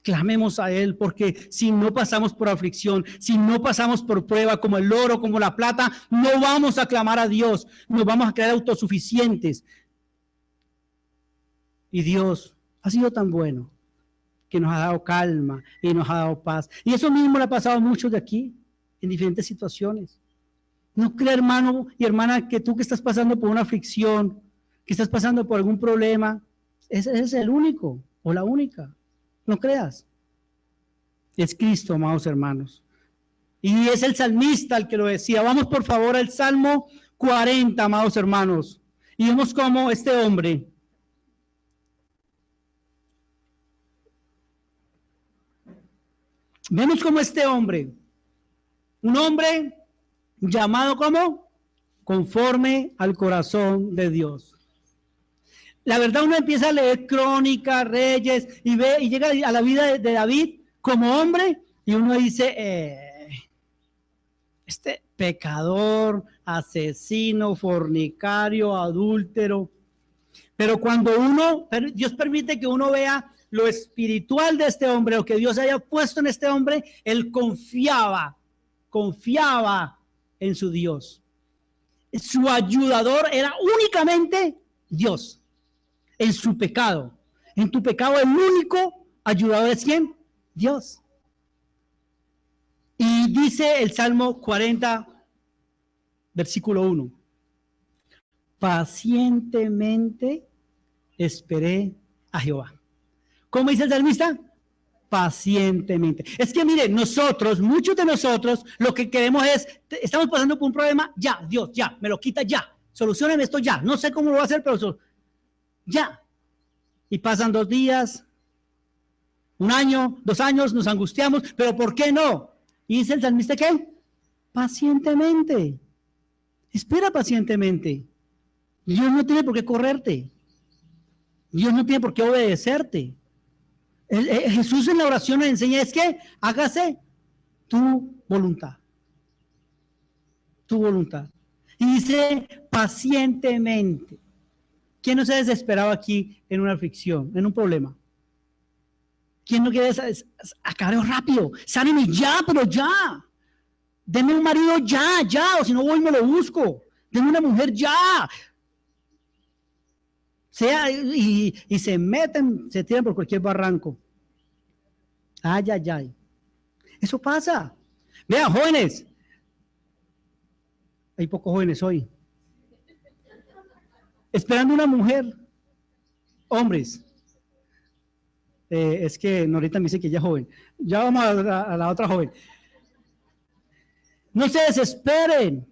Clamemos a Él, porque si no pasamos por aflicción, si no pasamos por prueba como el oro, como la plata, no vamos a clamar a Dios, nos vamos a quedar autosuficientes. Y Dios ha sido tan bueno que nos ha dado calma y nos ha dado paz. Y eso mismo le ha pasado a muchos de aquí en diferentes situaciones. No crea, hermano y hermana, que tú que estás pasando por una aflicción, que estás pasando por algún problema, ese es el único o la única. No creas. Es Cristo, amados hermanos. Y es el salmista el que lo decía. Vamos por favor al Salmo 40, amados hermanos. Y vemos cómo este hombre un hombre llamado como conforme al corazón de Dios. La verdad, uno empieza a leer Crónicas, Reyes y ve y llega a la vida de David como hombre y uno dice, este pecador, asesino, fornicario, adúltero. Pero cuando Dios permite que uno vea lo espiritual de este hombre, lo que Dios haya puesto en este hombre, él confiaba en su Dios. Su ayudador era únicamente Dios. En su pecado. En tu pecado el único ayudador es ¿quién? Dios. Y dice el Salmo 40, versículo 1. Pacientemente esperé a Jehová. ¿Cómo dice el salmista? Pacientemente. Es que mire, muchos de nosotros, lo que queremos es, estamos pasando por un problema, ya, Dios, ya, me lo quita ya, solucionen esto ya, no sé cómo lo va a hacer, pero ya. Y pasan 2 días, 1 año, 2 años, nos angustiamos, pero ¿por qué no? Y dice el salmista, ¿qué? Pacientemente. Espera pacientemente. Dios no tiene por qué correrte. Dios no tiene por qué obedecerte. Jesús en la oración nos enseña es que hágase tu voluntad. Tu voluntad. Y dice pacientemente. ¿Quién no se ha desesperado aquí en una aflicción, en un problema? ¿Quién no quiere acabar rápido? Sáneme ya, pero ya. Deme un marido ya, o si no voy me lo busco. Deme una mujer ya. Y se meten, se tiran por cualquier barranco. Ay. Eso pasa. Vean, jóvenes. Hay pocos jóvenes hoy. Esperando una mujer. Hombres. Es que Norita me dice que ella es joven. Ya vamos a la otra joven. No se desesperen.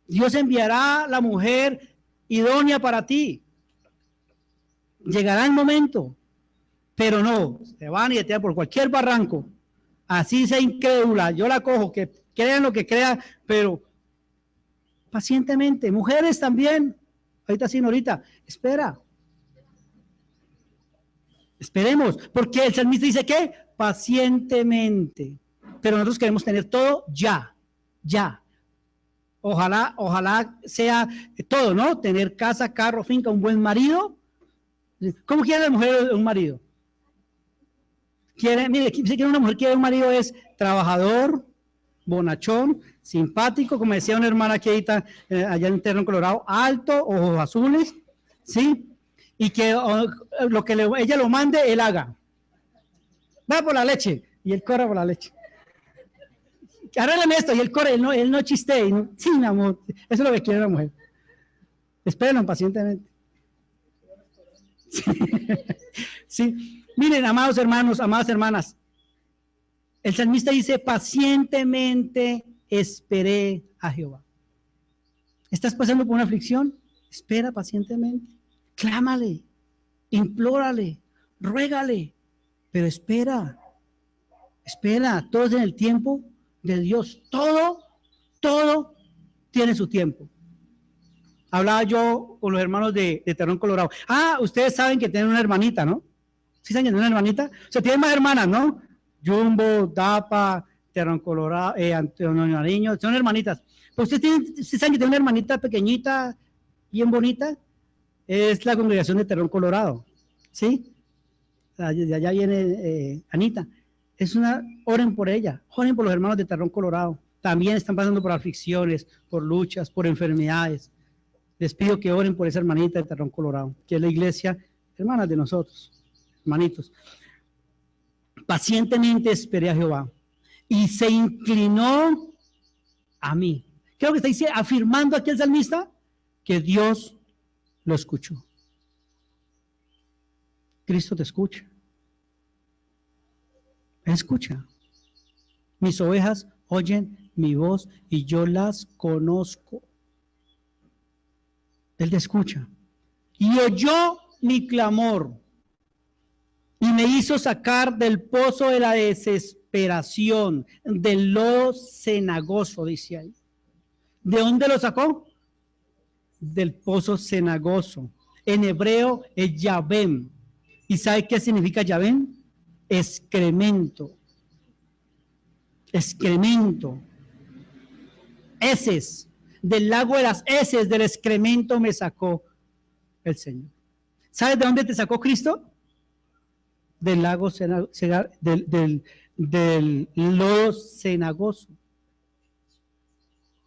Dios enviará la mujer idónea para ti. Llegará el momento. Pero no, se van y se tiran por cualquier barranco. Así sea incrédula. Yo la cojo, que crean lo que crean, pero pacientemente. Mujeres también. Ahorita sí, Norita. Espera. Esperemos, porque el salmista dice que pacientemente, pero nosotros queremos tener todo ya. Ojalá sea todo, ¿no? Tener casa, carro, finca, un buen marido. ¿Cómo quiere la mujer un marido? Mire, si quiere una mujer, quiere un marido es trabajador, bonachón, simpático, como decía una hermana aquí ahorita, allá en Terrón Colorado, alto, ojos azules, ¿sí? Y que lo que ella lo mande, él haga. Va por la leche, y él corre por la leche. Arréglame esto, y él corre, él no chistee. No, sí, mi amor, eso es lo que quiere la mujer. Espérenlo pacientemente. Sí. Miren, amados hermanos, amadas hermanas, el salmista dice, pacientemente esperé a Jehová. ¿Estás pasando por una aflicción? Espera pacientemente. Clámale, implórale, ruégale, pero espera, todo es en el tiempo de Dios, todo tiene su tiempo. Hablaba yo con los hermanos de Terrón Colorado. Ustedes saben que tienen una hermanita, ¿no? ¿Sí saben que tienen una hermanita? O sea, tienen más hermanas, ¿no? Jumbo, Dapa, Terrón Colorado, Antonio Nariño, son hermanitas. Pues ustedes saben que tienen una hermanita pequeñita, bien bonita. Es la congregación de Terrón Colorado, ¿sí? De allá viene Anita. Oren por ella, oren por los hermanos de Terrón Colorado. También están pasando por aflicciones, por luchas, por enfermedades. Les pido que oren por esa hermanita de Terrón Colorado, que es la iglesia hermanas de nosotros, hermanitos. Pacientemente esperé a Jehová y se inclinó a mí. ¿Qué es lo que está afirmando aquí el salmista? Que Dios lo escuchó. Cristo te escucha. Él escucha. Mis ovejas oyen mi voz y yo las conozco. Él te escucha. Y oyó mi clamor y me hizo sacar del pozo de la desesperación, del lodo cenagoso, dice ahí. ¿De dónde lo sacó? Del pozo cenagoso. En hebreo es Yavén. ¿Y sabe qué significa Yavén? Excremento. Excremento. Heces. Del lago de las heces, del excremento me sacó el Señor. ¿Sabes de dónde te sacó Cristo? Del lago del lodo cenagoso.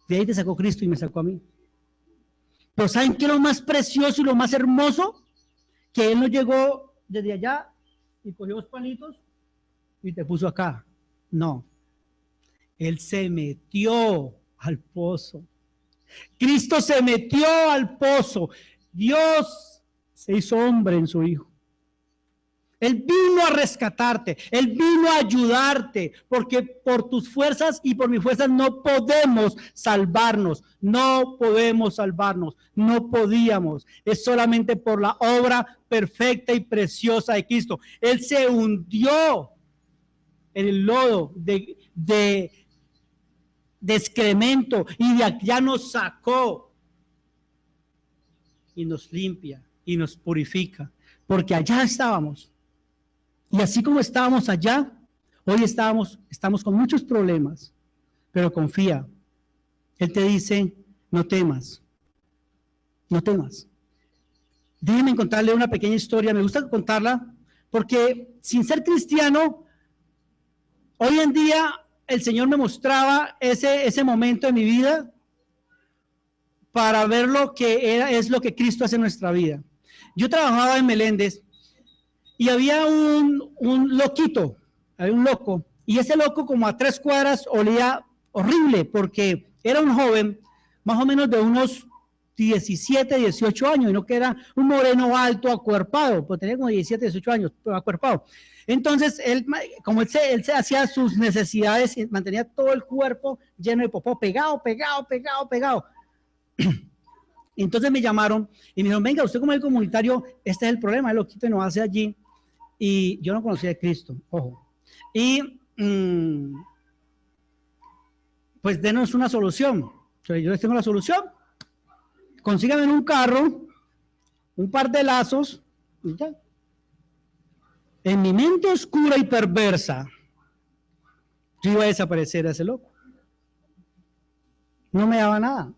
De ahí te sacó Cristo y me sacó a mí. Pero ¿saben qué es lo más precioso y lo más hermoso? Que Él no llegó desde allá y cogió los palitos y te puso acá. No. Él se metió al pozo. Cristo se metió al pozo. Dios se hizo hombre en su Hijo. Él vino a rescatarte, Él vino a ayudarte, porque por tus fuerzas y por mis fuerzas no podemos salvarnos, no podemos salvarnos, no podíamos. Es solamente por la obra perfecta y preciosa de Cristo. Él se hundió en el lodo de excremento y de allá nos sacó y nos limpia y nos purifica, porque allá estábamos. Y así como estábamos allá, hoy estamos con muchos problemas, pero confía. Él te dice, no temas, no temas. Déjeme contarle una pequeña historia, me gusta contarla, porque sin ser cristiano, hoy en día el Señor me mostraba ese momento de mi vida para ver lo que es lo que Cristo hace en nuestra vida. Yo trabajaba en Meléndez y había un loquito, había un loco, y ese loco como a 3 cuadras olía horrible porque era un joven más o menos de unos 17, 18 años, y no que era un moreno alto, acuerpado, pues tenía como 17, 18 años, pero acuerpado. Entonces, él se hacía sus necesidades y mantenía todo el cuerpo lleno de popó, pegado. Entonces me llamaron y me dijeron, venga, usted como el comunitario, este es el problema, el loquito nos hace allí. Y yo no conocía a Cristo, ojo. Y pues denos una solución. Yo les tengo la solución. Consíganme un carro, un par de lazos, y ya. En mi mente oscura y perversa, yo iba a desaparecer a ese loco. No me daba nada.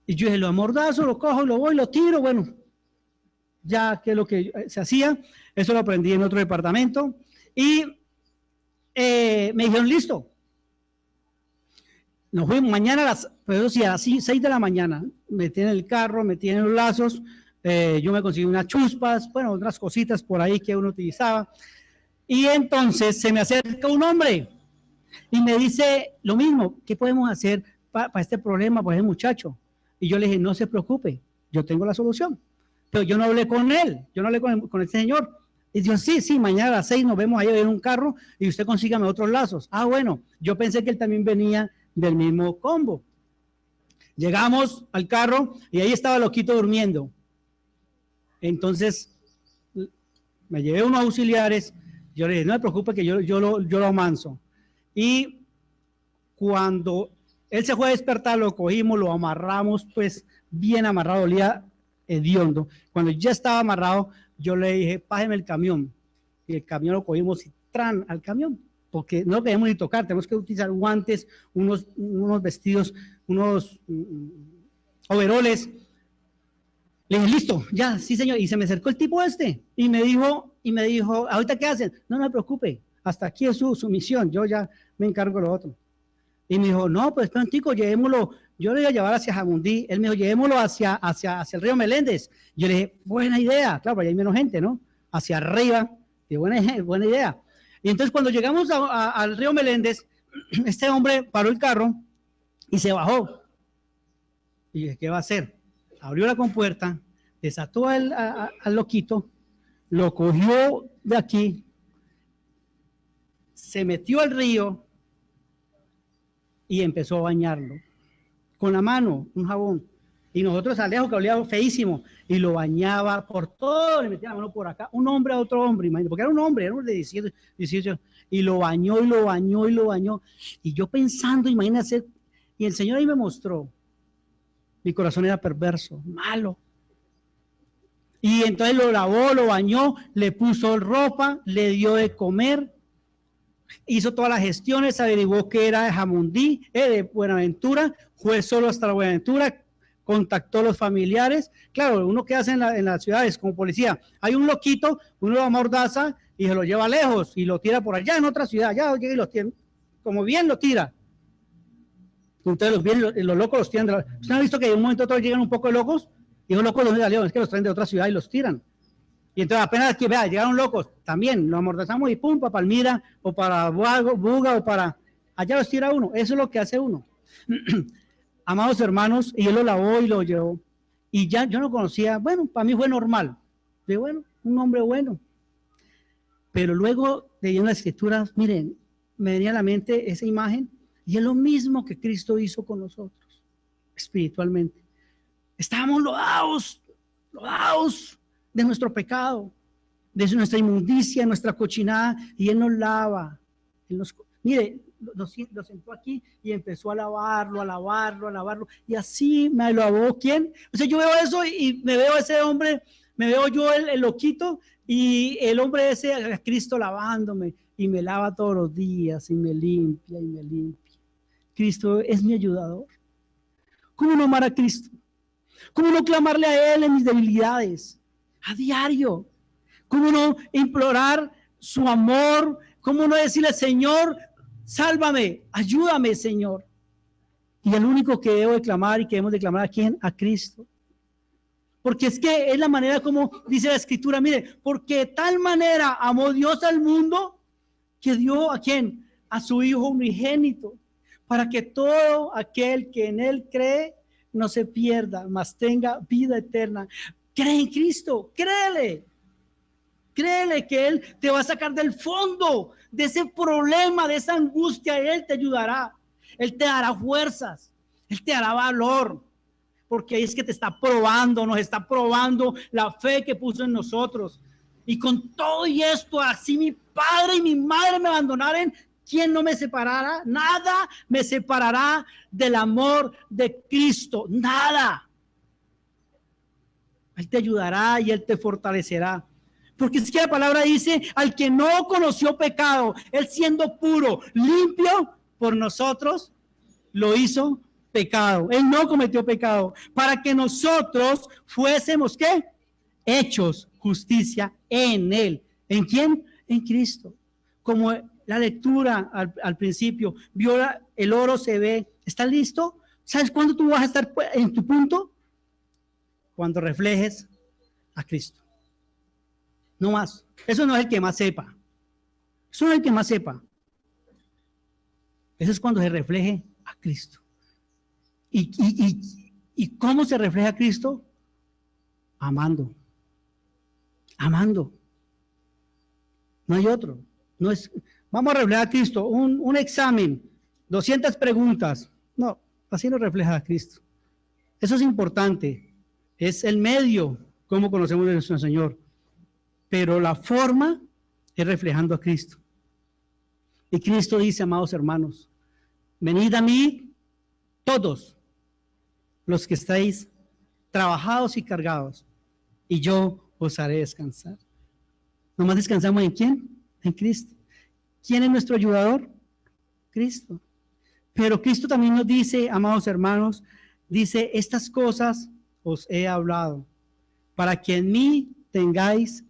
Y yo dije, lo amordazo, lo cojo, lo voy, lo tiro, bueno. Ya que es lo que se hacía, eso lo aprendí en otro departamento. Y me dijeron, listo. Nos fuimos mañana a las 6 de la mañana. Metí en el carro, metí en los lazos. Yo me conseguí unas chuspas, bueno, otras cositas por ahí que uno utilizaba. Y entonces se me acerca un hombre y me dice lo mismo, ¿qué podemos hacer para este problema, para ese muchacho? Y yo le dije, no se preocupe, yo tengo la solución. Pero yo no hablé con él, yo no hablé con este señor. Y dijo, sí, mañana a las 6 nos vemos ahí en un carro y usted consígame otros lazos. Ah, bueno, yo pensé que él también venía del mismo combo. Llegamos al carro y ahí estaba loquito durmiendo. Entonces, me llevé unos auxiliares, yo le dije, no me preocupe que yo lo amanso. Y cuando él se fue a despertar, lo cogimos, lo amarramos, pues bien amarrado, olía hediondo. Cuando ya estaba amarrado, yo le dije, págeme el camión. Y el camión lo cogimos y tran al camión, porque no lo queremos ni tocar, tenemos que utilizar guantes, unos vestidos, unos overoles. Le dije, listo, ya, sí señor. Y se me acercó el tipo y me dijo, ¿ahorita qué hacen? No me preocupe, hasta aquí es su misión, yo ya me encargo de lo otro. Y me dijo, no, pues prontico, llevémoslo yo lo iba a llevar hacia Jamundí. Él me dijo, llevémoslo hacia el río Meléndez. Yo le dije, buena idea. Claro, porque hay menos gente, ¿no? Hacia arriba. Qué buena idea. Y entonces cuando llegamos al río Meléndez, este hombre paró el carro y se bajó. Y dije, ¿qué va a hacer? Abrió la compuerta, desató al loquito, lo cogió de aquí, se metió al río y empezó a bañarlo. Con la mano, un jabón. Y nosotros a lejos, que olía feísimo, y lo bañaba por todo, le metía la mano por acá, un hombre a otro hombre, imagínate, porque era un hombre de 18, y lo bañó, y lo bañó, y lo bañó. Y yo pensando, imagínate, y el Señor ahí me mostró, mi corazón era perverso, malo. Y entonces lo lavó, lo bañó, le puso ropa, le dio de comer, hizo todas las gestiones, averiguó que era de Jamundí, de Buenaventura, fue solo hasta la Buenaventura, contactó a los familiares. Claro, uno que hace en las ciudades como policía, hay un loquito, uno lo amordaza y se lo lleva lejos y lo tira por allá en otra ciudad, ya llega y lo tira, como bien lo tira. Entonces los locos los tiran. ¿Usted ha visto que en un momento todos llegan un poco locos? Y los locos, ¿dónde salieron? Es que los traen de otra ciudad y los tiran. Y entonces apenas aquí, vea, llegaron locos, también los amordazamos y pum, para Palmira o para Buga o para... Allá los tira uno, eso es lo que hace uno. Amados hermanos, y él lo lavó y lo llevó. Y ya yo no conocía, bueno, para mí fue normal. De bueno, un hombre bueno. Pero luego leyendo las escrituras, miren, me venía a la mente esa imagen y es lo mismo que Cristo hizo con nosotros, espiritualmente. Estábamos lodados de nuestro pecado, de nuestra inmundicia, nuestra cochinada, y Él nos lava. Mire, lo sentó aquí y empezó a lavarlo, y así me lavó. ¿Quién? O sea, yo veo eso y me veo a ese hombre, me veo yo el loquito, y el hombre ese, a Cristo lavándome, y me lava todos los días, y me limpia. Cristo es mi ayudador. ¿Cómo no amar a Cristo? ¿Cómo no clamarle a Él en mis debilidades? A diario. ¿Cómo no implorar su amor? ¿Cómo no decirle, Señor, sálvame, ayúdame, Señor? Y el único que debo de clamar y que debemos de clamar, ¿a quién? A Cristo. Porque es que es la manera como dice la Escritura, mire, porque de tal manera amó Dios al mundo que dio ¿a quién? A su Hijo unigénito, para que todo aquel que en Él cree no se pierda, mas tenga vida eterna. Cree en Cristo, créele que Él te va a sacar del fondo de ese problema, de esa angustia. Él te ayudará, Él te dará fuerzas, Él te dará valor, porque es que te está probando, nos está probando la fe que puso en nosotros. Y con todo y esto, así mi padre y mi madre me abandonaren, ¿quién no me separará? Nada me separará del amor de Cristo, nada. Él te ayudará y Él te fortalecerá. Porque es que la palabra dice, al que no conoció pecado, Él siendo puro, limpio por nosotros, lo hizo pecado. Él no cometió pecado, para que nosotros fuésemos, ¿qué? Hechos justicia en Él. ¿En quién? En Cristo. Como la lectura al principio, vio el oro se ve. ¿Estás listo? ¿Sabes cuándo tú vas a estar en tu punto? Cuando reflejes a Cristo. No más. Eso no es el que más sepa. Eso no es el que más sepa. Eso es cuando se refleje a Cristo. ¿Y cómo se refleja a Cristo? Amando. Amando. No hay otro. No es, vamos a reflejar a Cristo. Un examen, 200 preguntas. No, así no refleja a Cristo. Eso es importante. Es el medio, como conocemos de nuestro Señor. Pero la forma es reflejando a Cristo. Y Cristo dice, amados hermanos, venid a mí todos los que estáis trabajados y cargados, y yo os haré descansar. ¿Nomás descansamos en quién? En Cristo. ¿Quién es nuestro ayudador? Cristo. Pero Cristo también nos dice, amados hermanos, dice, estas cosas os he hablado, para que en mí tengáis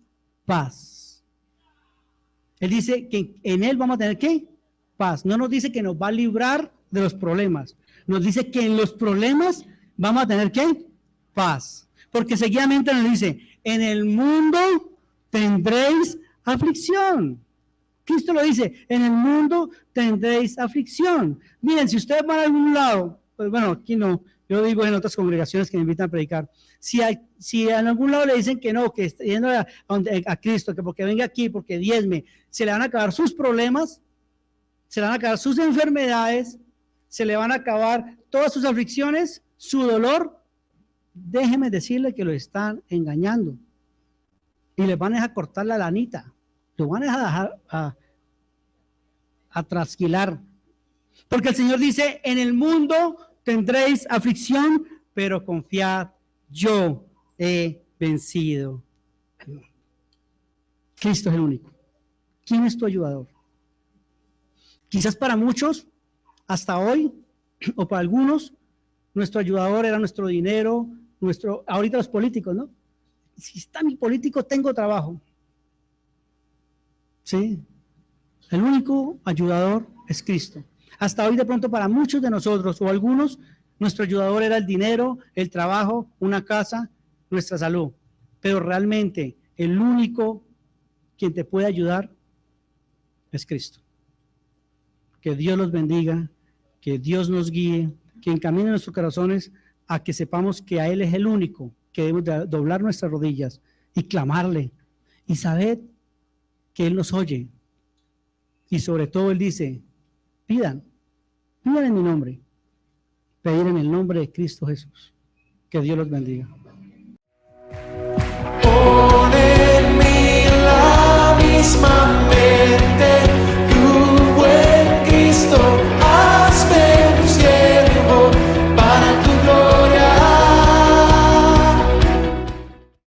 paz. Él dice que en Él vamos a tener ¿qué? Paz. No nos dice que nos va a librar de los problemas, nos dice que en los problemas vamos a tener ¿qué? Paz. Porque seguidamente nos dice, en el mundo tendréis aflicción. Cristo lo dice, en el mundo tendréis aflicción. Miren, si ustedes van a algún lado, pues bueno, aquí no, yo digo en otras congregaciones que me invitan a predicar, si en algún lado le dicen que no, que está yendo a Cristo, que porque venga aquí, porque diezme, se le van a acabar sus problemas, se le van a acabar sus enfermedades, se le van a acabar todas sus aflicciones, su dolor, déjeme decirle que lo están engañando y les van a dejar cortar la lanita, lo van a dejar a trasquilar, porque el Señor dice, en el mundo tendréis aflicción, pero confiad, yo he vencido. Cristo es el único. ¿Quién es tu ayudador? Quizás para muchos, hasta hoy, o para algunos, nuestro ayudador era nuestro dinero, ahorita los políticos, ¿no? Si está mi político, tengo trabajo. Sí. El único ayudador es Cristo. Hasta hoy de pronto para muchos de nosotros o algunos, nuestro ayudador era el dinero, el trabajo, una casa, nuestra salud. Pero realmente el único quien te puede ayudar es Cristo. Que Dios los bendiga, que Dios nos guíe, que encamine nuestros corazones a que sepamos que a Él es el único, que debemos de doblar nuestras rodillas y clamarle y saber que Él nos oye. Y sobre todo Él dice, pidan en mi nombre, pedir en el nombre de Cristo Jesús. Que Dios los bendiga. Pon en mí la misma